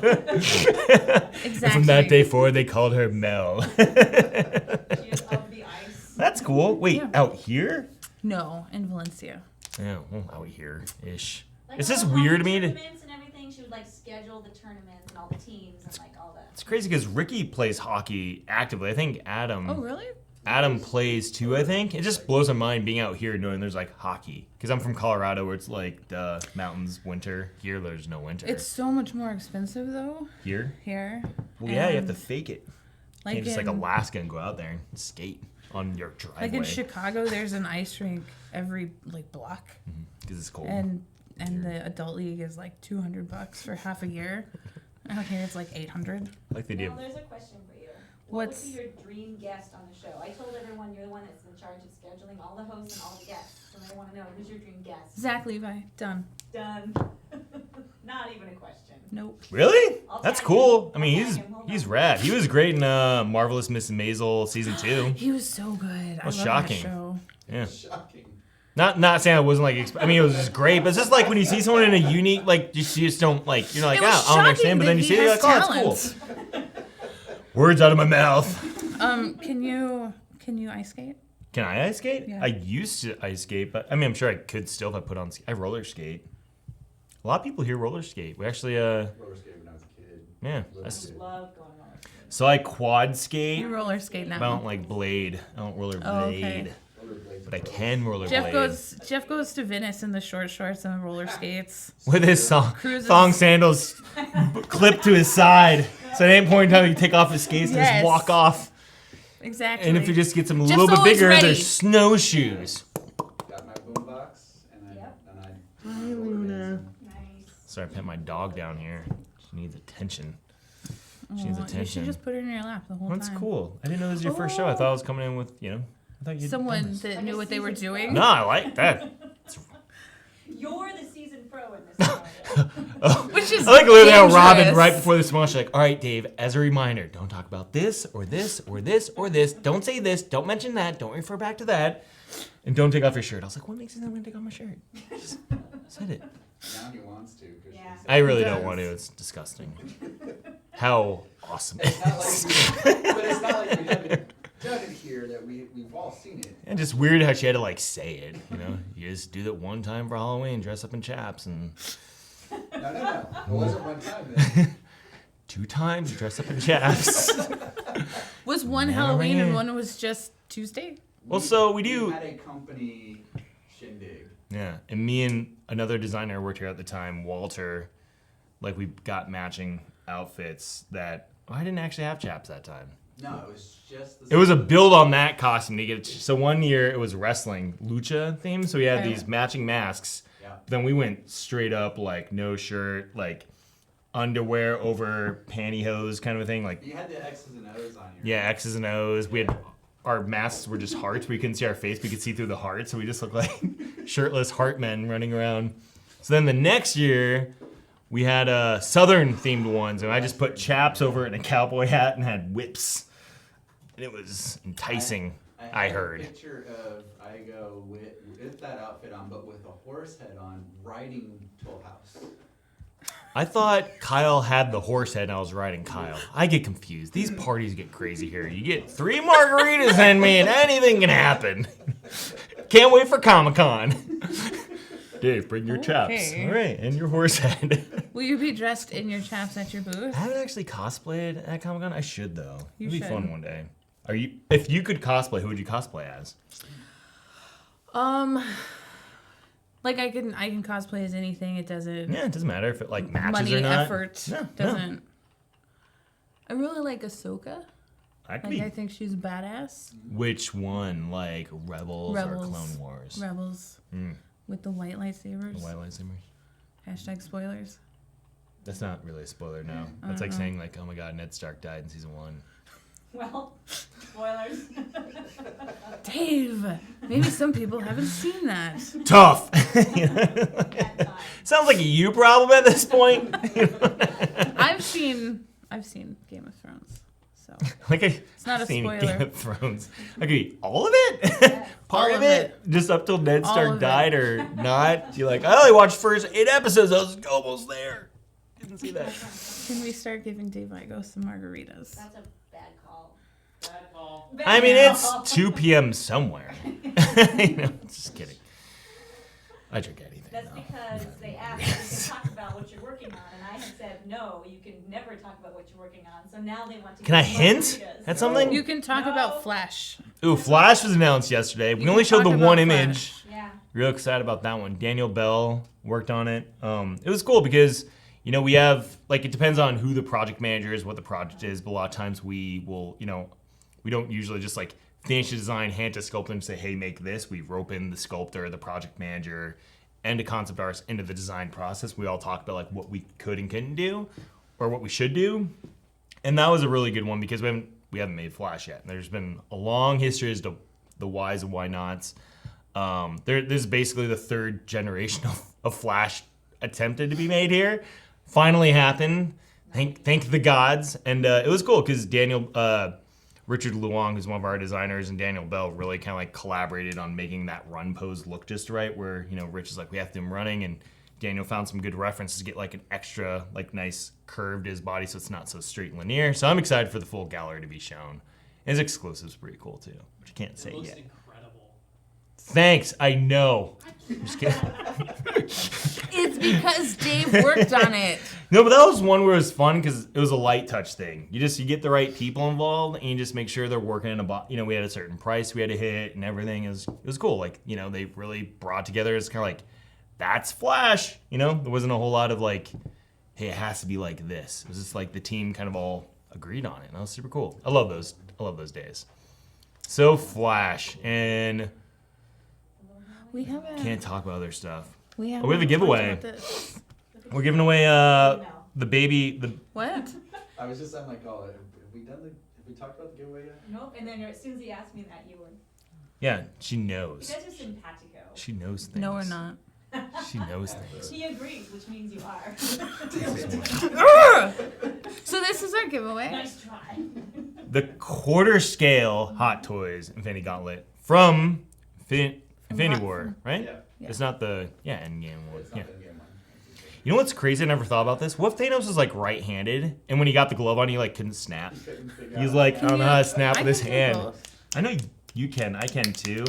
S1: Exactly.
S2: From that day forward, they called her Mel.
S4: She is of the ice.
S2: That's cool. Wait,
S1: Yeah.
S2: out here?
S1: No, in Valencia.
S2: Yeah, well, out here-ish.
S4: Like
S2: It's
S4: all
S2: just
S4: the
S2: weird
S4: hockey
S2: to me to...
S4: tournaments and everything. She would like schedule the tournaments and all the teams and like all that.
S2: It's crazy because Ricky plays hockey actively. I think Adam...
S1: Oh, really?
S2: Adam plays too, I think. It just blows my mind being out here knowing there's like hockey. Because I'm from Colorado where it's like the mountains, winter. Here, there's no winter.
S1: It's so much more expensive though
S2: Here?
S1: here.
S2: Well, yeah, you have to
S1: And,
S2: fake it.
S1: like
S2: Can't just like
S1: in-
S2: Alaska and go out there and skate on your driveway.
S1: Like in Chicago, there's an ice rink every like block,
S2: Because it's cold.
S1: and the adult league is like $200 for half a year. Out here, it's like 800.
S2: Like the idea.
S4: Well, there's a question for you. What
S1: What's-
S4: would be your dream guest on the show? I told everyone you're the one that's in charge of scheduling all the hosts and all the guests. So I want to know, who's your dream guest?
S1: Zach Levi, done.
S4: Done. Not even a question.
S1: Nope.
S2: Really?
S4: I'll
S2: That's
S4: tag
S2: cool.
S4: him.
S2: I mean,
S4: I'll tag him. Hold
S2: he's
S4: on.
S2: rad. He was great in Marvelous Miss Maisel season 2.
S1: He was so good. I
S2: was
S1: love
S2: shocking.
S1: that show.
S2: Yeah.
S5: Shocking.
S2: Not saying I wasn't like. I mean, it was just great, but it's just like when you see someone in a unique, like you just don't like. You're like,
S1: It was
S2: I don't understand, but then you
S1: shocking
S2: see it,
S1: that
S2: you're
S1: he
S2: like, oh,
S1: has
S2: that's cool. Words out of my mouth.
S1: Can you ice skate?
S2: Can I ice skate?
S1: Yeah.
S2: I used to ice skate, but I mean, I'm sure I could still if I put on. I roller skate. A lot of people here roller skate. We actually,
S5: Roller skating when I was a kid.
S2: yeah.
S5: Little
S2: That's,
S5: kid.
S4: Love going on.
S2: so I quad skate.
S1: You roller skate
S2: But I
S1: now.
S2: don't like blade. I don't roller blade.
S1: Oh, okay.
S5: Rollerblades
S2: But I
S5: are
S2: can roller
S1: Jeff
S2: blade.
S1: goes to Venice in the short shorts and the roller skates.
S2: With his
S1: Cruises.
S2: thong sandals clipped to his side. So at any point in time, you take off his skates and just
S1: Yes.
S2: walk off.
S1: Exactly.
S2: And if you just get them a
S1: Jeff's
S2: little bit
S1: always
S2: bigger,
S1: ready.
S2: they're snowshoes.
S5: Got my boombox and
S4: Yep.
S5: I rollerblades.
S4: Nice.
S2: Sorry, I pet my dog down here. She needs attention. She needs
S1: Aw, you should
S2: attention.
S1: just put her in your lap the whole
S2: That's
S1: time.
S2: cool. I didn't know this was your first show. I thought I was coming in with, I thought you'd
S1: Someone
S2: done this.
S1: that
S4: Like
S1: knew
S4: a
S1: what they were
S4: seasoned
S1: doing.
S2: No, I like that.
S4: You're the seasoned pro in this scenario.
S1: Which is
S2: I like literally how Robin,
S1: dangerous.
S2: right before this one, she's like, all right, Dave, as a reminder, don't talk about this or this or this or this. Don't say this. Don't mention that. Don't refer back to that. And don't take off your shirt. I was like, what makes you think I'm going to take off my shirt? Just said it.
S5: Now he wants to. 'Cause she
S4: Yeah.
S5: said-
S2: I really
S1: does.
S2: don't want to. It's disgusting. How awesome it
S5: It's not
S2: is.
S5: like but it's not like we haven't done it here that we've all seen it.
S2: And just weird how she had to like say it, You just do that one time for Halloween, dress up in chaps, and
S5: No. It wasn't one time then.
S2: 2 times dress up in chaps.
S1: Was one
S2: Never
S1: Halloween and
S2: mind.
S1: one was just Tuesday?
S2: Well, so we do.
S5: had a company shindig.
S2: Yeah, and me and another designer worked here at the time, Walter. Like we got matching outfits that I didn't actually have chaps that time.
S5: No, it was just the
S2: It was a build on that costume to get. So one year it was wrestling, lucha themed. So we had
S1: Okay.
S2: these matching masks.
S5: Yeah.
S2: Then we went straight up like no shirt, like underwear over pantyhose kind of a thing. Like
S5: You had the X's and O's on your
S2: yeah, X's and O's. We had our masks were just hearts. We couldn't see our face. We could see through the heart. So we just looked like shirtless heart men running around. So then the next year we had Southern themed ones, and I just put chaps over it and a cowboy hat and had whips. And it was enticing. I
S5: had
S2: heard.
S5: a picture of Igo with that outfit on, but with a horse head on, riding Toll House.
S2: I thought Kyle had the horse head and I was riding Kyle. I get confused. These parties get crazy here. You get 3 margaritas in me and anything can happen. Can't wait for Comic-Con. Dave, bring your chaps.
S1: Okay.
S2: All right, and your horse head.
S1: Will you be dressed in your chaps at your booth?
S2: I haven't actually cosplayed at Comic Con. I should though.
S1: You
S2: It'd be
S1: should.
S2: fun one day. Are you? If you could cosplay, who would you cosplay as?
S1: Like I can cosplay as anything. It doesn't.
S2: Yeah, it doesn't matter if it like matches
S1: Money,
S2: or not.
S1: effort
S2: No,
S1: doesn't. I really like Ahsoka.
S2: I could
S1: Like
S2: be.
S1: I think she's badass.
S2: Which one? Like Rebels or
S1: Rebels.
S2: Clone Wars?
S1: Rebels
S2: Mm,
S1: with the white lightsabers.
S2: the white lightsabers.
S1: Hashtag spoilers.
S2: That's not really a spoiler, no. That's like saying like, oh my god, Ned Stark died in season 1.
S4: Well, spoilers.
S1: Dave, maybe some people haven't seen that.
S2: Tough.
S4: That time.
S2: Sounds like a you problem at this point.
S1: I've seen Game of Thrones, so
S2: Like it's
S1: not a
S2: Game
S1: spoiler.
S2: of Thrones. I could be all of it, part
S1: All
S2: of
S1: of
S2: it, just up till Ned
S1: All
S2: Stark
S1: of it.
S2: died or not. You're like, I only watched the first 8 episodes. I was almost there. Didn't see that.
S1: can we start giving Dave Igo some margaritas?
S4: That's a bad call.
S6: Bad call.
S2: I mean,
S4: Bad
S2: it's
S4: call.
S2: 2 p.m. somewhere. Just kidding. I drink anything.
S4: That's
S2: though.
S4: because they asked if you can talk about what you're working on, and I had said, no, you can never talk about what you're working on. So now they want to.
S2: Can I
S4: give you
S2: hint
S4: margaritas.
S2: at something?
S1: You can talk
S4: No.
S1: about Flash.
S2: Ooh, Flash was announced yesterday. We
S1: You
S2: only
S1: can
S2: showed the
S1: talk
S2: one
S1: about
S2: image.
S1: Flash.
S4: Yeah.
S2: Real excited about that one. Daniel Bell worked on it. It was cool because, you know, we have, like, it depends on who the project manager is, what the project is, but a lot of times we will, you know, we don't usually just, like, finish the design, hand to sculptor and say, hey, make this. We rope in the sculptor, the project manager, and the concept artist into the design process. We all talk about, like, what we could and couldn't do, or what we should do. And that was a really good one because we haven't made Flash yet. There's been a long history as to the whys and why nots. This is basically the 3rd generation of Flash attempted to be made here. Finally happened. Thank the gods. And it was cool because Richard Luong, who's one of our designers, and Daniel Bell really kind of like collaborated on making that run pose look just right, where, you know, Rich is like, we have to do him running, and Daniel found some good references to get like an extra like nice curve to his body so it's not so straight and linear. So I'm excited for the full gallery to be shown. His exclusive's pretty cool too, which I can't say
S6: It looks
S2: yet.
S6: incredible.
S2: Thanks, I know. I'm just kidding.
S1: It's because Dave worked on it.
S2: No, but that was one where it was fun because it was a light touch thing. You get the right people involved and you just make sure they're working in you know, we had a certain price we had to hit and everything. It was cool. Like, you know, they really brought together. It's kind of like, that's Flash. You know, there wasn't a whole lot of like, hey, it has to be like this. It was just like the team kind of all agreed on it. And that was super cool. I love those days. So Flash, and
S1: We haven't.
S2: can't talk about other stuff.
S1: We haven't.
S2: Oh, we have a giveaway.
S1: talked about this.
S2: We're giving away
S4: No.
S2: the baby,
S1: What?
S5: I was just on my call. Have we talked about the giveaway yet?
S4: Nope. And then as soon as he asked me that, you were.
S2: yeah, she
S4: You
S2: knows.
S4: guys are simpatico.
S2: She knows things.
S1: No, we're not.
S2: She knows things.
S4: He agrees, which means you are.
S1: So this is our giveaway.
S4: Nice try.
S2: The quarter scale Hot Toys Infinity Gauntlet from Infinity War, right?
S5: Yeah.
S2: It's not the Endgame one.
S5: It's
S2: Yeah.
S5: not the game one.
S2: You know what's crazy? I never thought about this. What if Thanos was like right-handed, and when he got the glove on, he like couldn't snap?
S5: You couldn't figure
S2: He's
S5: out-
S2: like, I don't know how to snap
S1: I
S2: with his
S1: can do
S2: hand.
S1: both.
S2: I know you can. I can too.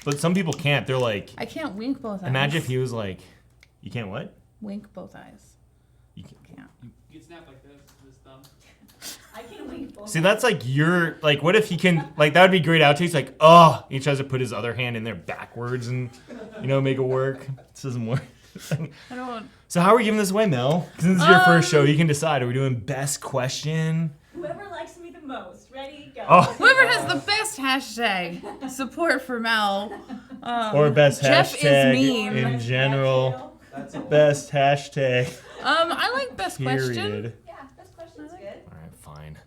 S2: But some people can't. They're like,
S1: I can't wink both eyes.
S2: imagine if he was like, you can't what?
S1: Wink both eyes.
S2: You can't.
S1: Yeah.
S6: You can snap like this thumb.
S4: I can wink both.
S2: See, that's like your, like, what if he can, like, that would be great outtakes, like, oh, he tries to put his other hand in there backwards and, you know, make it work. This doesn't work.
S1: I don't.
S2: So how are we giving this away, Mel? Since this is your first show, you can decide. Are we doing best question?
S4: Whoever likes me the most. Ready? Go.
S2: Oh.
S1: Whoever has the best hashtag support for Mel.
S2: Or best
S1: Jeff
S2: hashtag
S1: is mean.
S2: in general.
S5: That's all.
S2: Best hashtag,
S1: I like best question.
S2: period.
S4: Yeah, this question's good.
S2: All right, fine.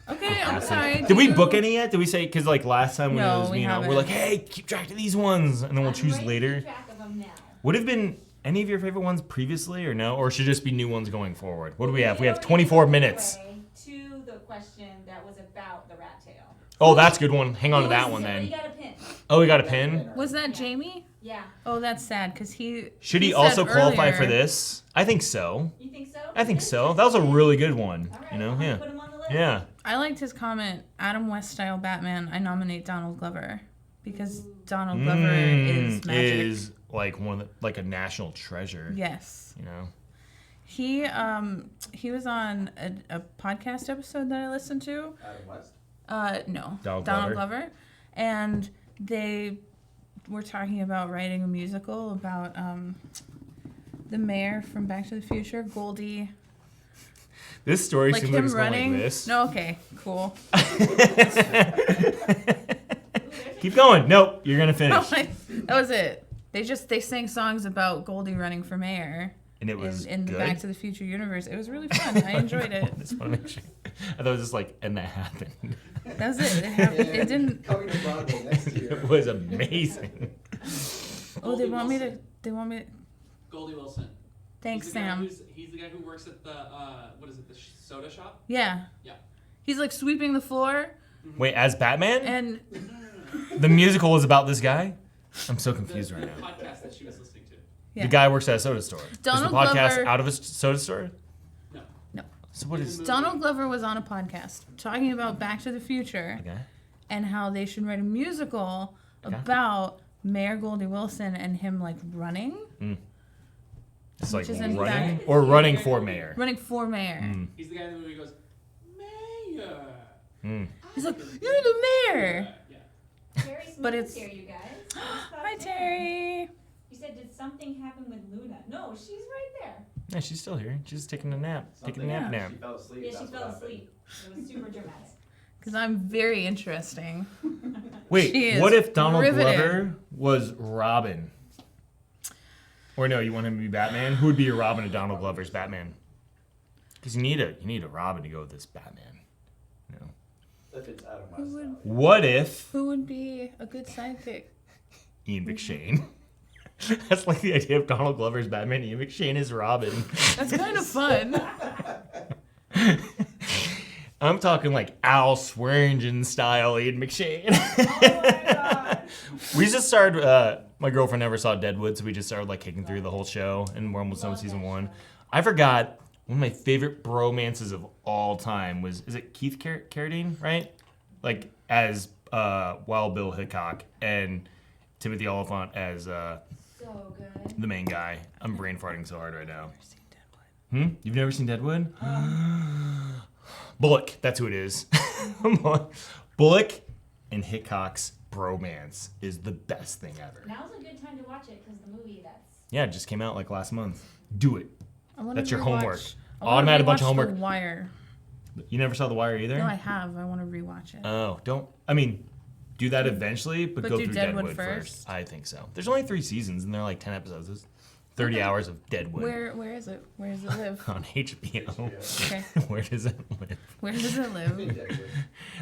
S1: Okay, I'm sorry.
S2: Did we book any yet? Did we say, because like last time when it
S1: No,
S2: was
S1: we
S2: me and Al, we're
S1: haven't.
S2: like, hey, keep track of these ones, and then we'll
S4: I'm
S2: choose
S4: ready to
S2: later.
S4: keep track of them now.
S2: Would have been any of your favorite ones previously or no? Or should just be new ones going forward? What do we have? We have
S4: already
S2: 24
S4: gave
S2: minutes.
S4: away To the question that was about the rat tail.
S2: Oh, that's a good one. Hang on to
S1: Who
S2: that
S1: is
S2: one
S1: it?
S4: So you
S2: then.
S4: got a pin.
S2: Oh, we got a pin?
S1: Was that Jamie?
S4: Yeah.
S1: Oh, that's sad because he.
S2: Should he
S1: said
S2: also qualify for
S1: earlier-
S2: this? I think so.
S4: You think so?
S2: I think
S4: It is
S2: so.
S4: just
S2: That was a
S4: pin.
S2: really good one.
S4: All right,
S2: You know,
S4: I'm gonna
S2: yeah.
S4: Put him on the list.
S2: Yeah.
S1: I liked his comment. Adam West style Batman. I nominate Donald Glover. because Donald Glover is magic.
S2: Is like like a national treasure.
S1: Yes.
S2: You know.
S1: He was on a podcast episode that I listened to.
S5: Adam West?
S1: No.
S2: Donald
S1: Glover. And they were talking about writing a musical about the mayor from Back to the Future, Goldie.
S2: This story
S1: Like
S2: seems like
S1: him
S2: it's going
S1: running.
S2: like this.
S1: No, okay, cool.
S2: Keep going. Nope, you're gonna finish.
S1: That was it. They sang songs about Goldie running for mayor.
S2: And it was
S1: in the
S2: good?
S1: Back to the Future universe. It was really fun. I enjoyed it.
S2: I just want to make sure. I thought it was just like, and that happened.
S1: That was it. It happened. It didn't.
S5: Coming to Broadway next year.
S2: It was amazing.
S1: Oh, they want me to.
S6: Goldie Wilson.
S1: Thanks,
S6: He's the guy
S1: Sam.
S6: He's the guy who works at the the soda shop.
S1: Yeah.
S6: Yeah.
S1: He's like sweeping the floor,
S2: Wait, as Batman?
S1: and
S2: The musical is about this guy? I'm so confused right
S6: The
S2: now.
S6: podcast that she was listening to.
S1: yeah.
S2: The guy works at a soda store.
S1: Donald
S2: is the podcast
S1: Glover-
S2: out of a soda store?
S6: No.
S2: So what is...
S1: Donald Glover was on a podcast talking about Back to the Future
S2: Okay.
S1: and how they should write a musical
S2: Okay.
S1: about Mayor Goldie Wilson and him like running
S2: It's like
S1: Which is in
S2: running?
S1: fact-
S2: Or running for mayor?
S1: for mayor.
S6: He's the guy in the movie who goes, Mayor.
S2: Mm.
S1: He's like, "You're the mayor."
S6: Yeah.
S4: Terry Smith
S1: But
S4: is
S1: it's-
S4: here, you guys.
S1: Hi, Terry.
S4: You said, did something happen with Luna? No, she's right there.
S2: Yeah, she's still here. She's just taking a nap. Taking a
S5: Something
S2: nap.
S5: She fell asleep.
S4: Yeah, she
S5: that's
S4: fell
S5: what happened.
S4: asleep. It was super dramatic.
S1: Because I'm very interesting.
S2: Wait,
S1: She is
S2: what if Donald
S1: riveting.
S2: Glover was Robin? Or no, you want him to be Batman? Who would be your Robin to Donald Glover's Batman? Because you need a Robin to go with this Batman. You know?
S5: If it's Adam
S1: Who
S5: West.
S1: would,
S5: though.
S2: What if
S1: who would be a good sidekick?
S2: Ian McShane? That's like the idea of Donald Glover's Batman. Ian McShane is Robin.
S1: That's kind of fun.
S2: I'm talking like Al Swearingen style Ian McShane.
S4: Oh my god.
S2: We just started, my girlfriend never saw Deadwood, so we just started like kicking through the whole show, and we're almost done with season 1. I forgot, one of my favorite bromances of all time was, is it Keith Carradine, right? Like, as Wild Bill Hickok, and Timothy Oliphant as
S4: So good.
S2: the main guy. I'm brain farting so hard right now. You've never seen Deadwood? Bullock, that's who it is. Bullock and Hickok's bromance is the best thing ever.
S4: Now's a good time to watch it because the movie that's.
S2: Yeah, it just came out like last month. Do it.
S1: I wanna
S2: That's your
S1: rewatch-
S2: homework.
S1: I wanna
S2: Automatic bunch of
S1: rewatch
S2: homework.
S1: The Wire.
S2: You never saw The Wire either?
S1: No, I have. I want to rewatch it.
S2: Oh, don't. I mean, do that eventually, but go
S1: do
S2: through
S1: Deadwood
S2: Deadwood first.
S1: first?
S2: I think so. There's only 3 seasons, and they're like 10 episodes. There's 30 hours of Deadwood
S1: Where is it? Where does it live?
S2: on HBO.
S1: Okay.
S2: Where does it live?
S1: Where does it live?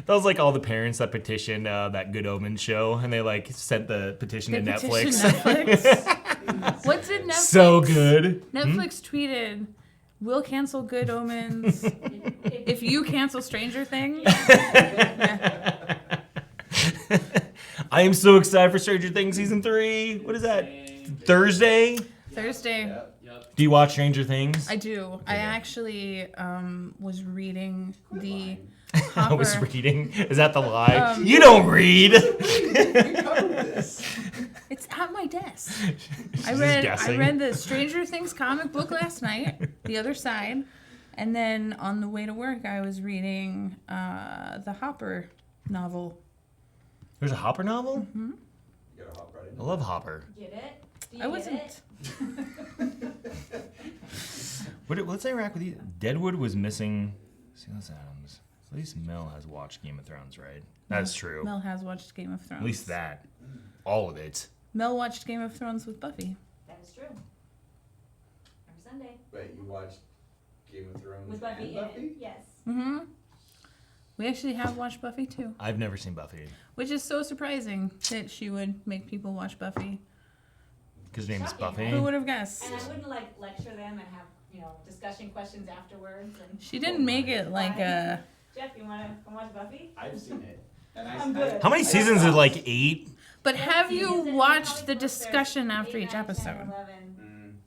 S2: That was like all the parents that petitioned that Good Omens show, and they like sent the petition to Netflix.
S1: Netflix. What did Netflix?
S2: So good.
S1: Netflix tweeted, "We'll cancel Good Omens if you cancel Stranger Things."
S2: I am so excited for Stranger Things season 3. What is that? Thursday?
S1: Thursday.
S6: Yep.
S2: Do you watch Stranger Things?
S1: I do. I actually was reading the
S2: I
S1: Hopper.
S2: was reading. Is that the lie?
S1: Um,
S2: You don't read.
S5: We covered this.
S1: It's at my desk.
S2: She's
S1: I
S2: just
S1: read
S2: guessing.
S1: the Stranger Things comic book last night, The Other Side, and then on the way to work I was reading the Hopper novel.
S2: There's a Hopper novel?
S1: Mm-hmm.
S5: You gotta hop right in.
S2: I love Hopper.
S4: Get it? Do you
S1: I
S4: get
S1: wasn't.
S4: it?
S2: What's Iraq with you? Deadwood was missing. Silas Adams. At least Mel has watched Game of Thrones, right? That's true.
S1: Mel has watched Game of Thrones.
S2: At least that. All of it.
S1: Mel watched Game of Thrones with Buffy.
S4: That is true. Every Sunday.
S5: Wait, you watched Game of Thrones
S4: With Buffy
S5: and
S4: in
S5: Buffy?
S4: it. Yes.
S1: Mm-hmm. We actually have watched Buffy too,
S2: I've never seen Buffy.
S1: which is so surprising that she would make people watch Buffy.
S2: Because her name is
S4: Shocking,
S2: Buffy.
S4: right?
S1: Who would have guessed?
S4: And I wouldn't like lecture them and have, discussion questions afterwards. And
S1: She didn't make it like a.
S4: Jeff, you wanna come watch Buffy?
S5: I've seen it. And
S4: I'm good.
S2: How many seasons is it? Like 8?
S1: But
S4: Yeah,
S1: have
S4: seasons,
S1: you
S4: and
S1: watched
S4: probably
S1: the
S4: there's
S1: discussion
S4: 8,
S1: after each
S4: 9, 10,
S1: episode?
S4: 11,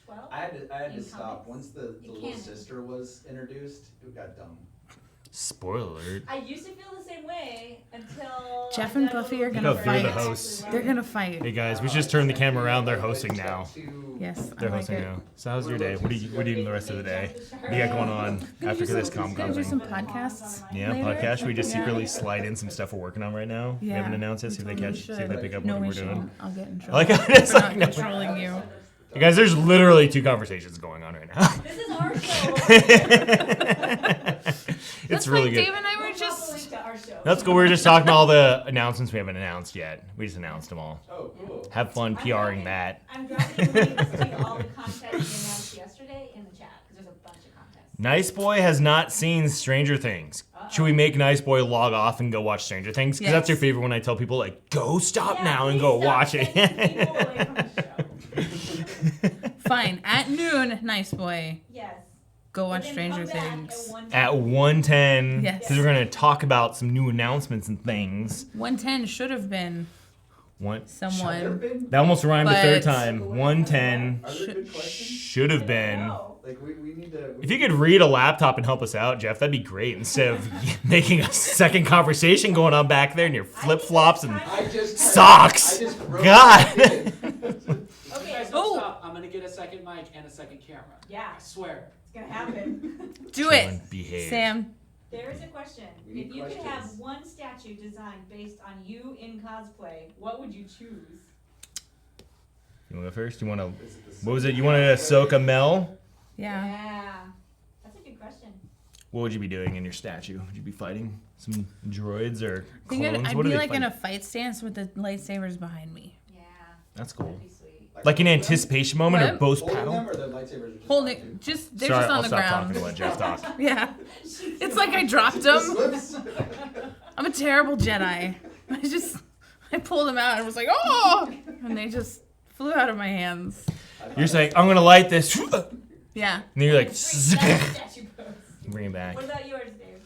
S4: 12?
S5: I had to
S4: In
S5: stop.
S4: comics.
S5: Once the
S4: You
S5: little
S4: can't.
S5: sister was introduced, it got dumb.
S2: Spoiler alert.
S4: I used to feel the same way until
S1: Jeff
S4: I
S1: and
S4: got a
S1: Buffy
S4: little
S1: are
S2: Look
S1: gonna
S2: how they're the
S1: fight.
S2: hosts.
S1: They're gonna fight.
S2: Hey guys, we just turned the camera around. They're hosting now.
S1: Yes,
S2: They're
S1: I like
S2: hosting
S1: it.
S2: now. So how's your day? What are you doing the rest of the day? What do you got going on after this
S1: Gonna
S2: Comic-Con
S1: do some
S2: thing?
S1: podcasts.
S2: Yeah,
S1: later?
S2: podcast. Should we just
S1: Yeah.
S2: secretly slide in some stuff we're working on right now? We
S1: Yeah,
S2: haven't announced it. See if they
S1: we
S2: catch.
S1: totally
S2: See if they
S1: should.
S2: pick up
S1: No,
S2: what
S1: we
S2: we're doing.
S1: shouldn't. I'll get in
S2: I
S1: trouble.
S2: like how it's
S1: for
S2: like
S1: not
S2: no.
S1: controlling you.
S2: You guys, there's literally 2 conversations going on right now.
S4: This is our show.
S2: It's
S1: That's
S2: really
S1: like
S2: good.
S1: Dave and I were
S4: We'll drop a
S1: just.
S4: link to our show.
S2: That's cool. We were just talking about all the announcements we haven't announced yet. We just announced them all.
S5: Oh, cool.
S2: Have fun PRing that.
S4: I'm dropping links to all the content we announced yesterday in the chat because there's a bunch of contests.
S2: Nice Boy has not seen Stranger Things. Should we make Nice Boy log off and go watch Stranger Things? Because that's your
S1: Yes.
S2: favorite when I tell people, like, go stop
S4: Yeah,
S2: now and
S4: please
S2: go
S4: stop
S2: watch
S4: sending
S2: it.
S4: people away from the show.
S1: Fine. At noon, Nice Boy.
S4: Yes.
S1: Go
S4: But
S1: watch
S4: then
S1: Stranger
S4: come back
S1: Things.
S2: At 1:10,
S1: Yes.
S2: because we're going to talk about some new announcements and things.
S1: 110 should have been
S2: One,
S1: someone.
S2: that almost rhymed a third
S1: But-
S2: time. 1:10
S5: Are there good questions?
S2: should have been.
S4: No.
S5: Like, we need to.
S2: If you could read a laptop and help us out, Jeff, that'd be great. Instead of making a second conversation going on back there in your flip flops and socks.
S5: I just wrote
S2: God.
S5: it in.
S6: You
S4: Okay.
S6: guys don't
S1: Oh.
S6: stop. I'm gonna get a second mic and a second camera.
S4: Yeah,
S6: I swear.
S4: it's gonna happen.
S1: Do it.
S2: Sean, behave.
S1: Sam.
S4: There is a question.
S5: We need
S4: If you could have
S5: questions.
S4: one statue designed based on you in cosplay, what would you choose?
S2: You want to go first? You want to?
S5: Is it the
S2: What was
S5: same
S2: it? You wanted Ahsoka Mel?
S1: Yeah.
S4: That's a good question.
S2: What would you be doing in your statue? Would you be fighting some droids or
S1: I think
S2: clones?
S1: I'd
S2: What are
S1: be
S2: they
S1: like in a
S2: fighting?
S1: fight stance with the lightsabers behind me.
S4: Yeah,
S2: That's cool.
S4: that'd be sweet.
S2: Like an
S5: holding them?
S2: anticipation moment or
S1: What?
S2: both
S5: Holding
S2: paddle?
S5: them or the lightsabers are just
S1: Holding, just they're
S2: Sorry,
S1: just on
S2: I'll
S1: the
S2: stop
S1: ground.
S2: talking to let Jeff talk.
S1: Yeah. It's like I dropped them.
S5: Slips.
S1: I'm a terrible Jedi. I pulled them out and was like, oh! And they just flew out of my hands.
S2: You're saying, I'm going to light this. And
S1: Yeah.
S2: then you're like,
S4: Sweet, that's a statue pose.
S2: bring it back.
S4: What about yours, Dave?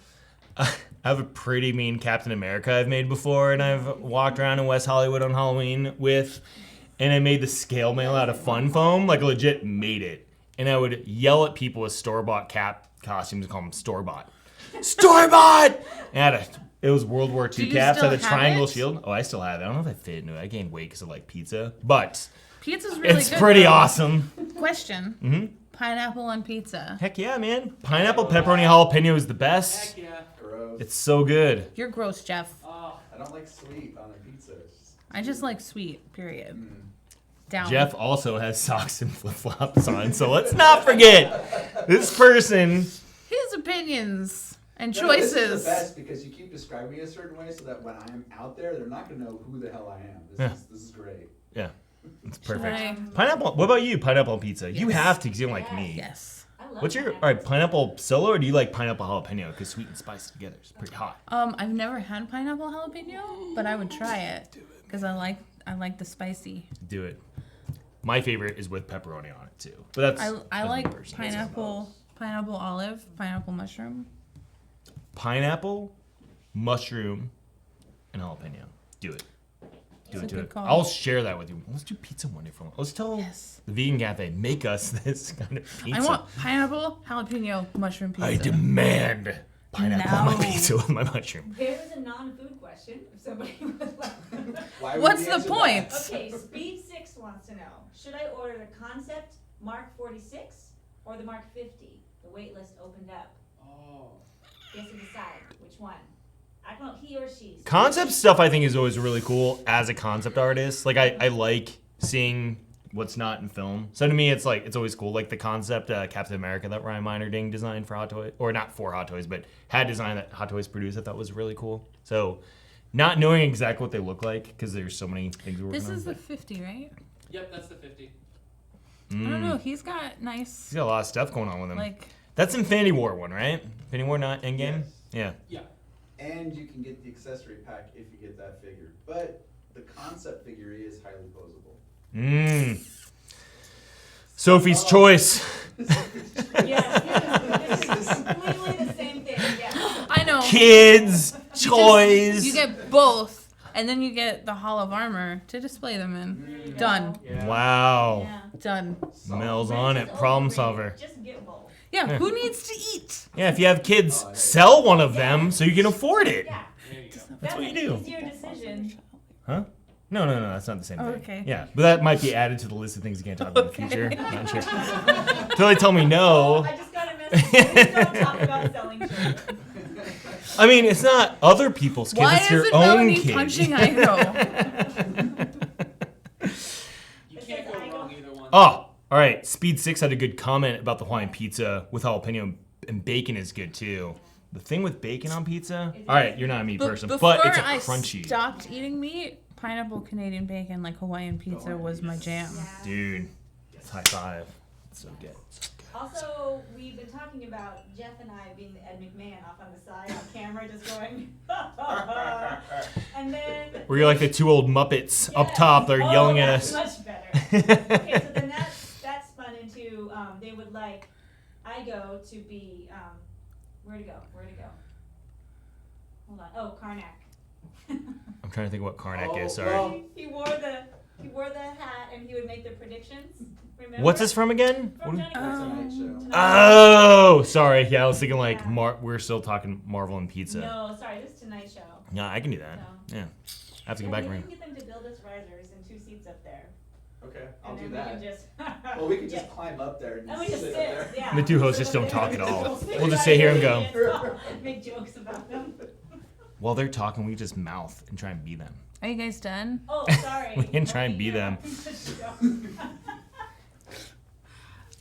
S2: I have a pretty mean Captain America I've made before, and I've walked around in West Hollywood on Halloween with, and I made the scale mail out of fun foam, like legit made it. And I would yell at people with store-bought cap costumes and call them store-bought. Store-bought! And it was World War
S1: Do
S2: II
S1: you
S2: caps,
S1: still
S2: had a
S1: have
S2: triangle
S1: it?
S2: shield. Oh, I still have it. I don't know if I fit into it. I gained weight because of like pizza, but
S1: Pizza's really
S2: it's
S1: good.
S2: pretty
S1: though.
S2: awesome.
S1: Question.
S2: hmm
S1: Pineapple on pizza.
S2: Heck yeah, man. Pineapple pepperoni jalapeno is the best.
S6: Heck yeah.
S5: Gross.
S2: It's so good.
S1: You're gross, Jeff.
S6: Oh,
S5: I don't like sweet on a pizza. It's just-
S1: I just like sweet, period. Down.
S2: Jeff also has socks and flip-flops on, so let's not forget this person.
S1: His opinions and
S5: No, this is
S1: choices.
S5: the best because you keep describing me a certain way so that when I'm out there, they're not gonna know who the hell I am.
S2: Yeah.
S5: This is great.
S2: Yeah, it's
S1: Should
S2: perfect.
S1: I-
S2: Pineapple. What about you? Pineapple on pizza. You
S1: Yes.
S2: have to because you don't like me.
S1: Yes.
S4: I love
S2: What's your
S4: pineapple.
S2: all right? Pineapple solo, or do you like pineapple jalapeno? Because sweet and spicy together is pretty hot.
S1: I've never had pineapple jalapeno, but I would try it because I like the spicy.
S2: Do it. My favorite is with pepperoni on it too. But that's
S1: I
S2: that's
S1: like
S2: me personally.
S1: pineapple olive, pineapple mushroom.
S2: Pineapple, mushroom, and jalapeno. Do it. Do
S1: That's
S2: it.
S1: a
S2: Do
S1: good
S2: it.
S1: call.
S2: I'll share that with you. Let's do pizza one day for one. Let's tell
S1: Yes.
S2: the vegan cafe make us this kind of pizza.
S1: I want pineapple jalapeno mushroom pizza.
S2: I demand pineapple on my
S1: No.
S2: pizza with my mushroom.
S4: There's a non-food question if somebody would like.
S5: Why would
S1: What's
S5: we
S1: the
S5: answer
S1: point?
S5: that?
S4: Okay, Speed 6 wants to know, should I order the Concept Mark 46 or the Mark 50? The wait list opened up.
S6: oh.
S4: He has to decide which one. I don't know, he or she.
S2: Concept stuff I think is always really cool as a concept artist. Like I like seeing what's not in film. So to me it's like it's always cool. Like the concept Captain America that Ryan Meinerding designed for Hot Toys, or not for Hot Toys, but had designed that Hot Toys produced, I thought was really cool. So not knowing exactly what they look like because there's so many things we're working
S1: This
S2: on.
S1: is the 50, right?
S6: Yep, that's the 50.
S1: I don't know. He's got nice,
S2: He's got a lot of stuff going on with him.
S1: like,
S2: That's Infinity War one, right? Infinity War not Endgame?
S5: Yes.
S2: Yeah.
S6: Yeah.
S5: And you can get the accessory pack if you get that figure. But the concept figure is highly posable.
S2: Mmm. Sophie's choice.
S4: Yes, this is completely the same thing, yeah.
S1: I know.
S2: Kids,
S1: You
S2: toys.
S1: you get both, and then you get the Hall of Armor to display them in. Done.
S2: Wow.
S4: Yeah.
S1: Done.
S2: Mel's on it.
S4: Princess
S2: Problem
S4: overrated.
S2: solver.
S4: Just get both.
S1: Yeah, who needs to eat?
S2: Yeah, if you have kids, sell one of them so you can afford it.
S4: Yeah.
S6: There you go.
S2: That's what you
S4: an
S2: do.
S4: easier decision.
S2: Huh? No, that's not the same thing.
S1: Okay.
S2: Yeah, but that might be added to the list of things you can't talk about in the future. Not sure. Until they tell me no.
S4: I just got a message. Please don't talk about selling children.
S2: I mean, it's not other people's kids,
S1: Why
S2: it's your
S1: isn't
S2: own
S1: Melanie
S2: kid.
S1: punching Igo?
S6: You can't go wrong either one.
S2: Oh, all right. Speed 6 had a good comment about the Hawaiian pizza with jalapeno and bacon is good too. The thing with bacon on pizza, all right, you're not a meat person, but it's a
S1: I
S2: crunchy.
S1: stopped eating meat, pineapple Canadian bacon like Hawaiian pizza was my jam.
S2: Dude, it's high five. It's so good.
S4: Also, we've been talking about Jeff and I being the Ed McMahon off on the side on camera, just going, and then.
S2: Where you're like the two old Muppets up top, they're yelling at us.
S4: Much better. Okay, so then that spun into they would like Igo to be where to go? Hold on. Oh, Karnak.
S2: I'm trying to think what Karnak is, sorry.
S5: well,
S4: He wore the hat and he would make the predictions. Remember?
S2: What's this from again?
S4: From Johnny Carson.
S5: Tonight Show.
S2: Oh, sorry. Yeah, I was thinking like we're still talking Marvel and pizza.
S4: No, sorry, this is Tonight Show.
S2: Yeah, I can do that.
S4: No.
S2: Yeah. I have to go
S4: Yeah,
S2: back
S4: we
S2: and
S4: can get them to build us risers and 2 seats up there.
S5: Okay, I'll
S4: And
S5: do
S4: then we
S5: that.
S4: can just.
S5: Well, we could just
S4: Yeah.
S5: climb up there and
S4: And we
S5: sit
S4: just
S5: up
S4: sit,
S5: there.
S4: yeah.
S2: The two hosts
S4: Sit
S2: just
S4: up
S2: don't
S4: there.
S2: talk at all.
S4: We'll sit
S2: We'll just
S4: right
S2: sit here and
S4: there
S2: go.
S4: and make jokes about them.
S2: While they're talking, we just mouth and try and be them.
S1: Are you guys done?
S4: Oh, sorry.
S2: We can try and be them.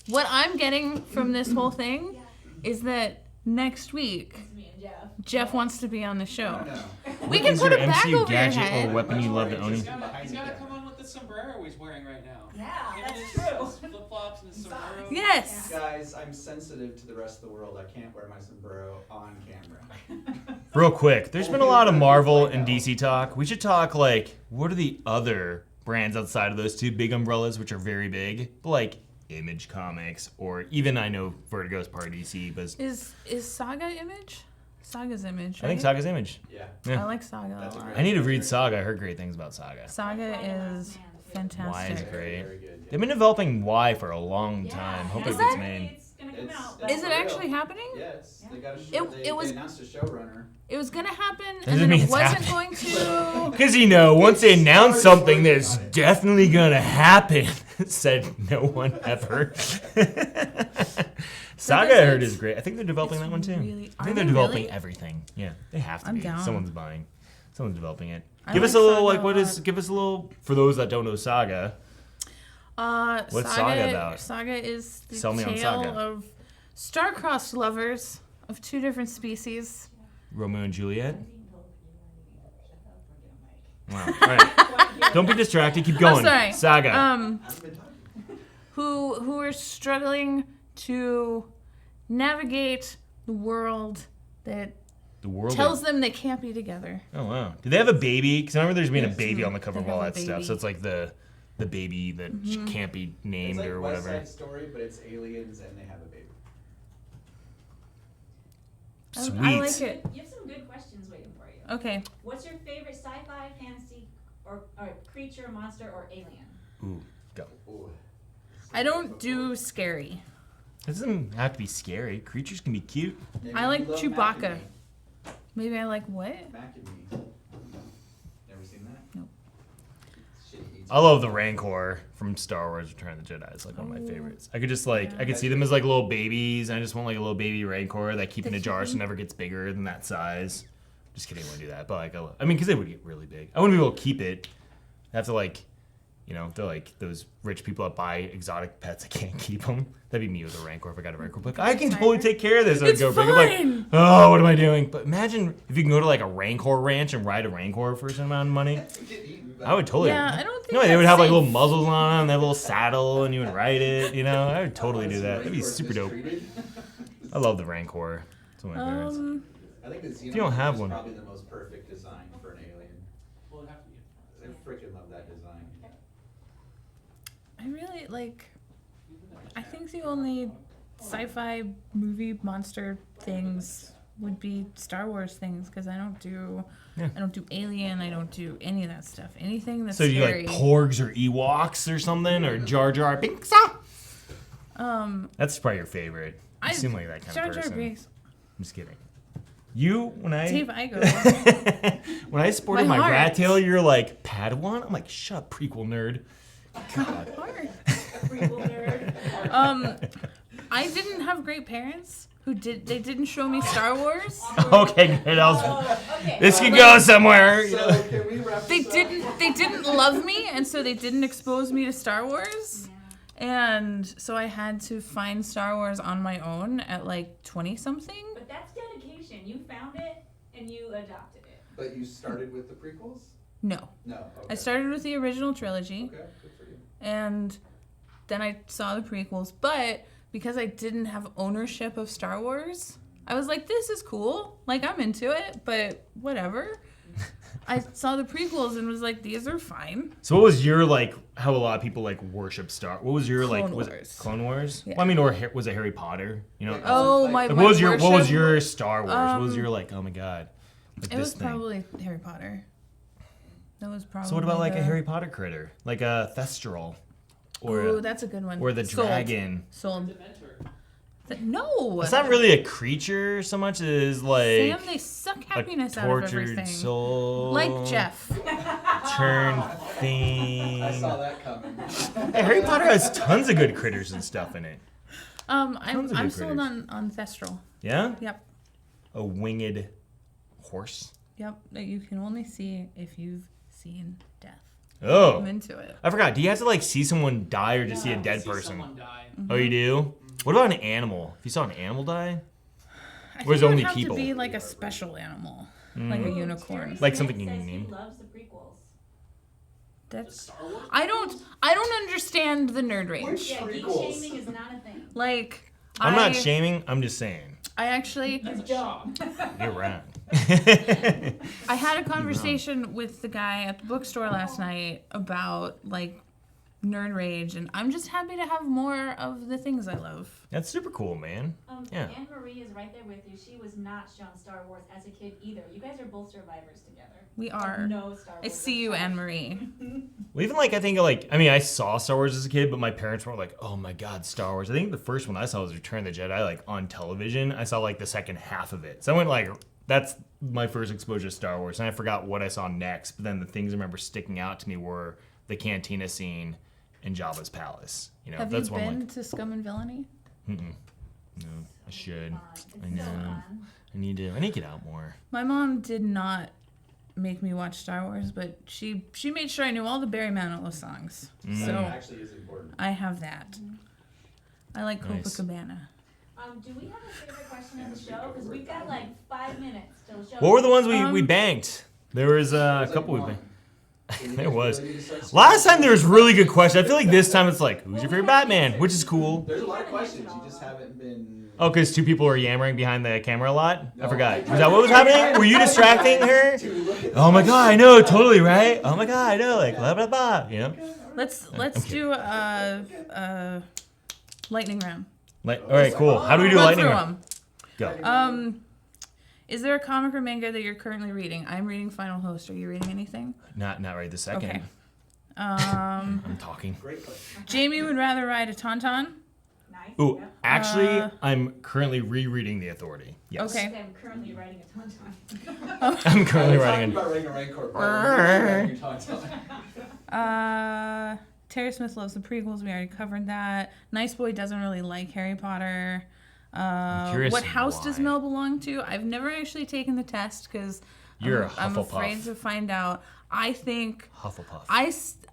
S1: What I'm getting from this whole thing is that next week,
S4: It's me and Jeff.
S1: Jeff wants to be on the show.
S5: No.
S1: We can
S2: Is
S1: put
S2: there
S1: it back
S2: MCU
S1: over your
S2: gadget
S1: head.
S2: or weapon you love to
S6: He's
S2: own?
S6: gotta come on with the sombrero he's wearing right now.
S4: Yeah,
S6: Him
S4: that's
S6: and his
S4: true.
S6: Flip flops and his sombrero.
S1: Yes.
S5: Guys, I'm sensitive to the rest of the world. I can't wear my sombrero on camera.
S2: Real quick, there's been a lot of Marvel and DC talk. We should talk like, what are the other brands outside of those two big umbrellas, which are very big, but like Image Comics, or even I know Vertigo's part of DC, but
S1: Is Saga Image? Saga's Image,
S2: I think
S1: right?
S2: Saga's Image.
S5: Yeah.
S2: Yeah.
S1: I like Saga
S5: That's
S1: a
S5: a
S1: lot.
S5: great-
S2: I need to read Saga. I heard great things about Saga.
S1: Saga is
S2: Y is
S1: fantastic.
S2: great.
S5: Very good.
S2: They've been developing Y for a long
S4: Yeah,
S2: time. Hope
S4: that's
S2: it gets
S4: the
S2: made.
S4: way It's gonna come
S5: It's-
S4: out.
S5: it's-
S1: Is it
S5: for real.
S1: actually happening?
S5: Yes, they got a
S1: It-
S5: show.
S1: it
S5: They
S1: was-
S5: announced a showrunner.
S1: It was gonna happen,
S2: Doesn't
S1: and then
S2: mean
S1: it
S2: it's
S1: wasn't
S2: happening.
S1: going to.
S2: Because, you know, once they announce something, there's definitely going to happen, said no one ever. Saga, I heard, is great. I think they're developing
S1: It's
S2: that one, too.
S1: really-
S2: I
S1: are
S2: think
S1: they
S2: they're developing
S1: really?
S2: everything. Yeah, they have to
S1: I'm
S2: be.
S1: down.
S2: Someone's buying. Someone's developing it.
S1: I
S2: Give us
S1: like
S2: a little,
S1: Saga
S2: like,
S1: a
S2: what is,
S1: lot.
S2: give us a little, for those that don't know Saga. What's Saga about?
S1: Saga is the
S2: Sell me on
S1: tale
S2: Saga.
S1: of star-crossed lovers of 2 different species.
S2: Romeo and Juliet. Wow. All right. Don't be distracted. Keep going.
S1: sorry.
S2: Saga.
S5: I've been talking.
S1: Who are struggling to navigate the world that
S2: the world.
S1: tells them they can't be together.
S2: Oh wow! Did they have a baby? Because I remember there's being
S5: Yes.
S2: a baby on the cover
S1: They
S2: of all
S1: have
S2: that
S1: a
S2: stuff.
S1: baby.
S2: So it's like the baby that can't be named
S5: It's like
S2: or
S5: West
S2: whatever.
S5: Side Story, but it's aliens and they have a baby.
S2: Sweet.
S1: I like it.
S4: You have some good questions waiting for you.
S1: Okay.
S4: What's your favorite sci-fi, fantasy, or creature, monster, or alien?
S2: Ooh, go.
S5: Ooh.
S1: I don't do scary.
S2: It doesn't have to be scary. Creatures can be cute.
S5: Maybe
S1: I like
S5: you love
S1: Chewbacca.
S5: Mac and
S1: Maybe I like what?
S5: Me. Mac and Me. Never seen that?
S1: Nope.
S5: Shit, he eats
S2: I love the Rancor from Star Wars: Return of the Jedi. It's like one of my
S1: Oh.
S2: favorites. I could just like
S1: Yeah.
S2: I could see them as like little babies. And I just want like a little baby Rancor that I keep in a jar so it never gets bigger than that size. Just kidding, I wouldn't do that. But like I mean, because they would get really big. I wouldn't be able to keep it. I have to like. You know, they're like those rich people that buy exotic pets. I can't keep them. That'd be me with a Rancor if I got a Rancor. Like, I can totally take care of this. I'd
S1: It's
S2: go big. I'm like,
S1: fine.
S2: oh, what am I doing? But imagine if you can go to like a Rancor ranch and ride a Rancor for some amount of money.
S5: Get eaten by-
S2: I would totally.
S1: Yeah, I don't think
S2: No, they would
S1: that's
S2: have like
S1: safe.
S2: little muzzles on them, that little saddle, and you would ride it. You know, I would totally do
S5: Honestly,
S2: that. That'd be
S5: Rancor's
S2: super dope.
S5: mistreated.
S2: I love the Rancor. It's one of my favorites.
S5: I think the Xenomorph
S2: you don't have
S5: is
S2: one.
S5: probably the most perfect design for an alien.
S6: Well, it'd have to be.
S5: I freaking love that design.
S1: I really like. I think the only sci-fi movie monster things would be Star Wars things because I don't do.
S2: Yeah.
S1: I don't do Alien. I don't do any of that stuff. Anything that's
S2: So you
S1: scary.
S2: like Porgs or Ewoks or something, or Jar Jar Binks?
S1: Um,
S2: That's probably your favorite.
S1: I
S2: seem like that kind
S1: Jar
S2: of
S1: Jar
S2: person.
S1: Binks.
S2: I'm just kidding. You, when I
S1: Dave Igo.
S2: when I sported
S1: My
S2: my
S1: heart.
S2: rat tail, you're like Padawan. I'm like, shut up, prequel nerd. God.
S4: Prequel nerd.
S1: I didn't have great parents who didn't show me Star Wars.
S2: Okay, good.
S4: Okay.
S2: This could go somewhere. you know.
S5: So can we wrap
S1: They
S5: this
S1: didn't love me, and so they didn't expose me to Star Wars. And so I had to find Star Wars on my own at like 20 something.
S4: But that's dedication. You found it and you adopted it.
S5: But you started with the prequels?
S1: No.
S5: No. Okay.
S1: I started with the original trilogy.
S5: Okay, good for you.
S1: And then I saw the prequels, but because I didn't have ownership of Star Wars, I was like, this is cool. Like, I'm into it, but whatever. I saw the prequels and was like, these are fine.
S2: So what was your like? How a lot of people like worship Star? What was your like?
S1: Clone
S2: Was
S1: Wars.
S2: it Clone Wars?
S1: Yeah.
S2: Well, I mean, or was it Harry Potter? You know.
S1: Oh,
S5: Like,
S1: my
S2: Like, what was your
S1: worship-
S2: Star Wars? What was your like? Oh my god. Like
S1: It was
S2: thing.
S1: probably Harry Potter. That was probably.
S2: So what about like a
S1: the-
S2: Harry Potter critter, like a Thestral, or
S1: Ooh, that's a good one.
S2: or the
S1: Sold.
S2: dragon?
S1: Sold.
S6: Dementor.
S1: No.
S2: It's not really a creature so much as like
S1: Sam, they suck
S2: a
S1: happiness out of
S2: tortured
S1: everything.
S2: soul.
S1: Like Jeff.
S2: Turn thing.
S5: I saw that coming.
S2: Hey, Harry Potter has tons of good critters and stuff in it.
S1: I'm
S2: Tons of good
S1: sold
S2: critters.
S1: on Thestral.
S2: Yeah.
S1: Yep.
S2: A winged horse.
S1: Yep. That you can only see if you've seen death.
S2: Oh.
S1: I'm into it.
S2: I forgot. Do you have to like see someone die or just see a
S6: Yeah,
S2: dead
S6: see
S2: person?
S6: Someone die.
S2: Oh, you do? What about an animal? If you saw an animal die,
S1: I
S2: Or is
S1: think
S2: it
S1: it would
S2: only
S1: have
S2: people?
S1: to be like a special animal, like a
S4: Ooh,
S1: unicorn.
S4: Terry
S2: Like
S4: Smith
S2: something you
S4: says
S2: can name.
S4: He loves the prequels.
S6: The
S1: That's.
S6: Star Wars?
S1: I don't understand the nerd range.
S5: Which
S4: Yeah, geek
S5: prequels?
S4: shaming is not a thing.
S1: Like.
S2: I'm not shaming. I'm just saying.
S1: I actually.
S6: That's a shock.
S2: You're right.
S1: I had a conversation with the guy at the bookstore last night about like nerd rage, and I'm just happy to have more of the things I love.
S2: That's super cool, man. Yeah.
S4: Anne Marie is right there with you. She was not shown Star Wars as a kid either. You guys are both survivors together.
S1: We
S4: Of
S1: are.
S4: No Star Wars.
S1: I see you, Anne Marie.
S2: Well, even like I think like I mean I saw Star Wars as a kid, but my parents were like, "Oh my God, Star Wars!" I think the first one I saw was Return of the Jedi, like on television. I saw like the second half of it, so I went like, "That's my first exposure to Star Wars," and I forgot what I saw next. But then the things I remember sticking out to me were the cantina scene in Jabba's palace. You know,
S1: Have
S2: that's
S1: you
S2: one
S1: been
S2: like,
S1: to Scum and Villainy?
S2: no, I should.
S4: It's
S2: I
S4: so
S2: know.
S4: fun.
S2: I need to get out more.
S1: My mom did not make me watch Star Wars, but she made sure I knew all the Barry Manilow songs.
S2: Mm.
S1: So
S5: That actually is important.
S1: I have that. I like
S2: Nice.
S1: Copacabana.
S4: Do we have a favorite question of the show? Because we've got like 5 minutes till the show.
S2: What were the ones we
S1: Um,
S2: banked? There was a
S5: There's like
S2: couple we
S5: one.
S2: banked.
S5: So you
S2: There
S5: guys
S2: was.
S5: really need to start
S2: Last time
S5: switching.
S2: there was really good questions. I feel like this time it's like, who's your favorite Batman? Which is cool.
S5: There's a lot of questions. You just haven't been.
S2: Oh, because two people were yammering behind the camera a lot? I
S5: No.
S2: forgot. Was that what was happening? Were you distracting her?
S5: To look at
S2: Oh my god, I know, totally, right? Oh my god, I know, like, blah, blah, blah, you know?
S1: Let's
S2: kidding.
S1: do a lightning round.
S2: Like, all right, cool. How do we do
S1: Run
S2: lightning
S1: through
S2: round? Go.
S1: Is there a comic or manga that you're currently reading? I'm reading Final Host. Are you reading anything?
S2: Not right this second.
S1: Okay.
S2: I'm talking.
S5: Great question.
S1: Jamie would rather ride a tauntaun.
S4: Nice.
S2: Ooh,
S4: Yep.
S2: actually, I'm currently rereading The Authority. Yes.
S1: Okay.
S4: I'm currently writing a tauntaun.
S2: I'm currently
S5: We're
S2: writing
S5: talking
S2: a...
S5: about Ring of Rancor. Brian. You're talking about-
S1: Terry Smith loves the prequels. We already covered that. Nice Boy doesn't really like Harry Potter.
S2: curious
S1: What house does
S2: why.
S1: Mel belong to? I've never actually taken the test because
S2: You're a
S1: I'm
S2: Hufflepuff.
S1: afraid to find out. I think
S2: Hufflepuff.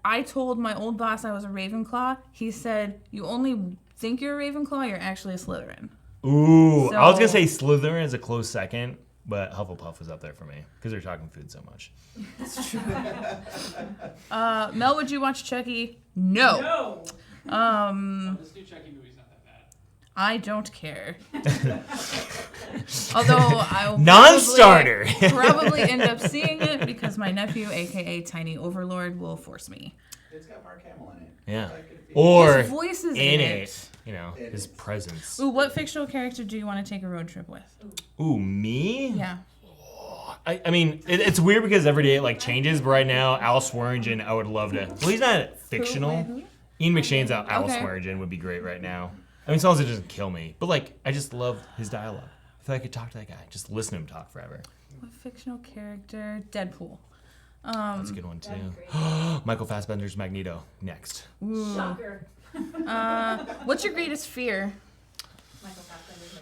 S1: I told my old boss I was a Ravenclaw. He said, "You only think you're a Ravenclaw. You're actually a Slytherin."
S2: Ooh, I was
S1: So-
S2: gonna say Slytherin is a close second, but Hufflepuff was up there for me because they're talking food so much.
S1: Mel, would you watch Chucky? No.
S4: No.
S6: This new Chucky movie's not that bad.
S1: I don't care. Although I'll
S2: Non-starter.
S1: probably end up seeing it because my nephew, aka Tiny Overlord, will force me.
S5: It's got Mark Hamill in it.
S2: Yeah.
S5: That could be-
S2: Or
S1: His voice is
S2: in it, you know,
S5: It
S2: his
S5: is.
S2: presence.
S1: Ooh, what fictional character do you want to take a road trip with?
S2: Ooh, me?
S1: Yeah.
S2: I mean, it's weird because every day it like changes, but right now, Al Swearingen, I would love to. Well, he's not fictional.
S1: Who?
S2: Ian McShane's Al
S1: Okay.
S2: Swearingen would be great right now. I mean, as long as it doesn't kill me. But like, I just love his dialogue. I feel like I could talk to that guy. Just listen to him talk forever.
S1: What fictional character? Deadpool.
S2: That's a good one too.
S4: That'd be
S2: Michael Fassbender's Magneto. Next.
S1: Ooh.
S4: Shocker.
S1: What's your greatest fear?
S4: Michael Fassbender's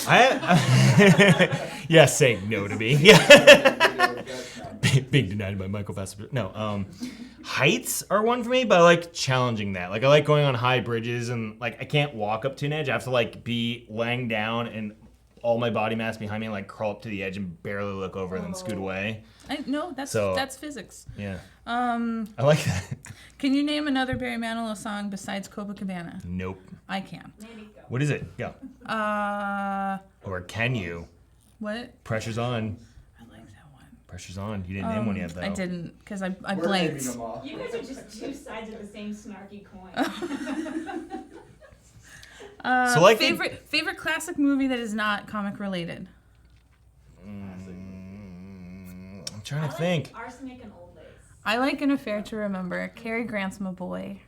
S4: Magneto.
S2: Yeah, say no to me. Yeah. Big denied by Michael Fassbender. No, heights are one for me, but I like challenging that. Like I like going on high bridges and like I can't walk up to an edge. I have to like be laying down and all my body mass behind me and like crawl up to the edge and barely look over and then scoot away.
S1: No, that's
S2: So-
S1: that's physics.
S2: Yeah. I like that.
S1: Can you name another Barry Manilow song besides Copacabana?
S2: Nope.
S1: I can.
S4: Mandy, go.
S2: What is it? Go. Or can you?
S1: What?
S2: Pressure's on.
S1: I like that one.
S2: Pressure's on. You didn't name one yet though.
S1: I didn't because I
S5: We're
S1: blanked.
S5: naming them all.
S4: You guys are just two sides of the same snarky coin.
S2: So, like,
S1: favorite classic movie that is not comic related.
S2: I'm trying
S4: I
S2: to think.
S4: Arsenic and Old Lace.
S1: I like An Affair to Remember. Cary Grant's my boy.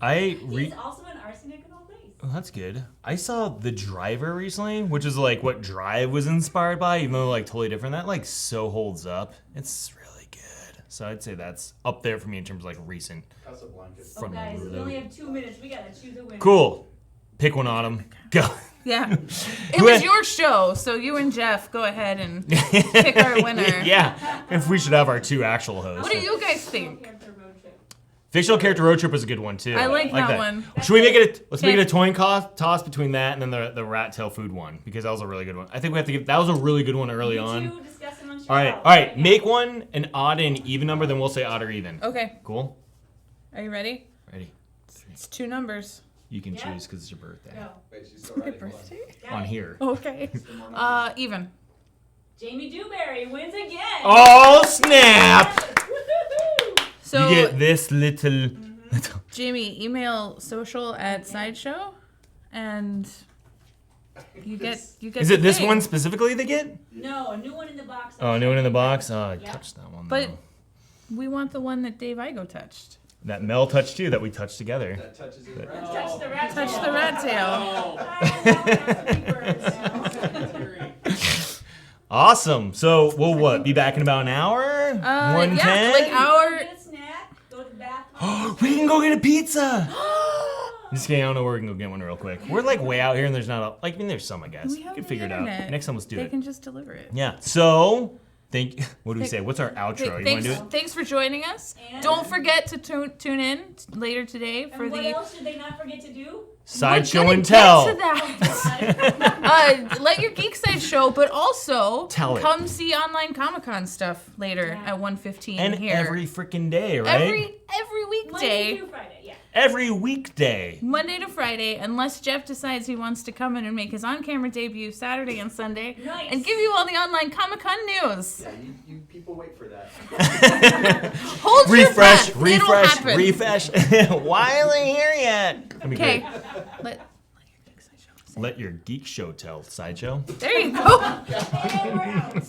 S4: He's also in Arsenic and Old Lace.
S2: Oh, that's good. I saw The Driver recently, which is like what Drive was inspired by, even though like totally different. That like so holds up. It's really good. So I'd say that's up there for me in terms of like recent.
S5: Casablanca.
S4: Oh,
S2: From the
S4: guys, we
S2: movie.
S4: only have 2 minutes. We gotta choose a winner.
S2: Cool. Pick one, Autumn. Go.
S1: Yeah. It
S2: Who
S1: was
S2: had-
S1: your show, so you and Jeff go ahead and pick our winner.
S2: Yeah. If we should have our two actual hosts.
S1: What do you guys think?
S4: Character road trip.
S2: Fictional character road trip is a good one too.
S1: I like that one.
S2: Should we make it? Let's make it a
S1: Okay.
S2: toss between that and then the rat tail food one because that was a really good one. I think we have to give that was a really good one early
S4: You
S2: on.
S4: two discuss amongst
S2: All right,
S4: yourselves
S2: all right.
S4: now.
S2: Make one an odd and even number, then we'll say odd or even.
S1: Okay.
S2: Cool.
S1: Are you ready?
S2: Ready?
S1: It's 2 numbers.
S2: You can
S4: Yeah.
S2: choose because it's your birthday.
S4: Go.
S5: Wait, she's still
S1: My
S5: ready. Hold on.
S1: birthday?
S4: Got
S2: On
S4: it.
S2: here.
S1: Okay.
S5: Still more numbers.
S1: Even.
S4: Jamie Dewberry wins again.
S2: Oh snap!
S4: Woohoo!
S1: So
S2: you get this little.
S1: Jamie, email social@sideshow, and you get
S2: Is
S1: the
S2: it this
S1: thing.
S2: one specifically they get?
S4: No, a new one in the box.
S2: Oh, new one in the box. Oh, I
S4: Yep.
S2: touched that one.
S1: But
S2: though.
S1: we want the one that Dave Igo touched.
S2: That Mel touched too. That we touched together.
S5: That touches his
S2: That-
S5: rat.
S4: Touch the rat
S1: Touch
S4: tail.
S1: the rat tail.
S6: Oh.
S2: Awesome. So we'll what? Be back in about an hour.
S1: Yeah,
S2: 1:10.
S1: like our.
S4: Get a snack. Go to the bathroom.
S2: We can go get a pizza. Just kidding. I don't know where we can go get one real quick. We're like way out here, and there's not a like. I mean, there's some, I guess.
S1: We
S2: We
S1: have
S2: can
S1: the
S2: figure it out.
S1: internet.
S2: Next time, let's do
S1: They
S2: it.
S1: can just deliver it.
S2: Yeah. So thank. What do we say? What's our outro? You want to do it?
S1: Thanks for joining us.
S4: And-
S1: Don't forget to tune in later today for
S4: And what
S1: the
S4: else should they not forget to do?
S2: Sideshow
S1: We're gonna
S2: and Tell.
S1: Get to that. Let your geek side show, but also
S2: Tell it.
S1: come see online Comic-Con stuff later
S4: Yeah.
S1: at 1:15
S2: And
S1: here.
S2: every freaking day, right?
S1: every
S4: Monday
S1: weekday.
S4: through Friday, yeah.
S2: Every weekday.
S1: Monday to Friday, unless Jeff decides he wants to come in and make his on-camera debut Saturday and Sunday,
S4: Nice.
S1: and give you all the online Comic-Con news.
S5: Yeah, you people wait for that.
S1: Hold your
S2: Refresh,
S1: breath. It'll happen.
S2: refresh. Why are they here yet? That'd be
S1: Okay.
S2: great.
S1: Let your geek side show say.
S2: Let your geek show tell sideshow.
S1: There you go.
S4: And we're out.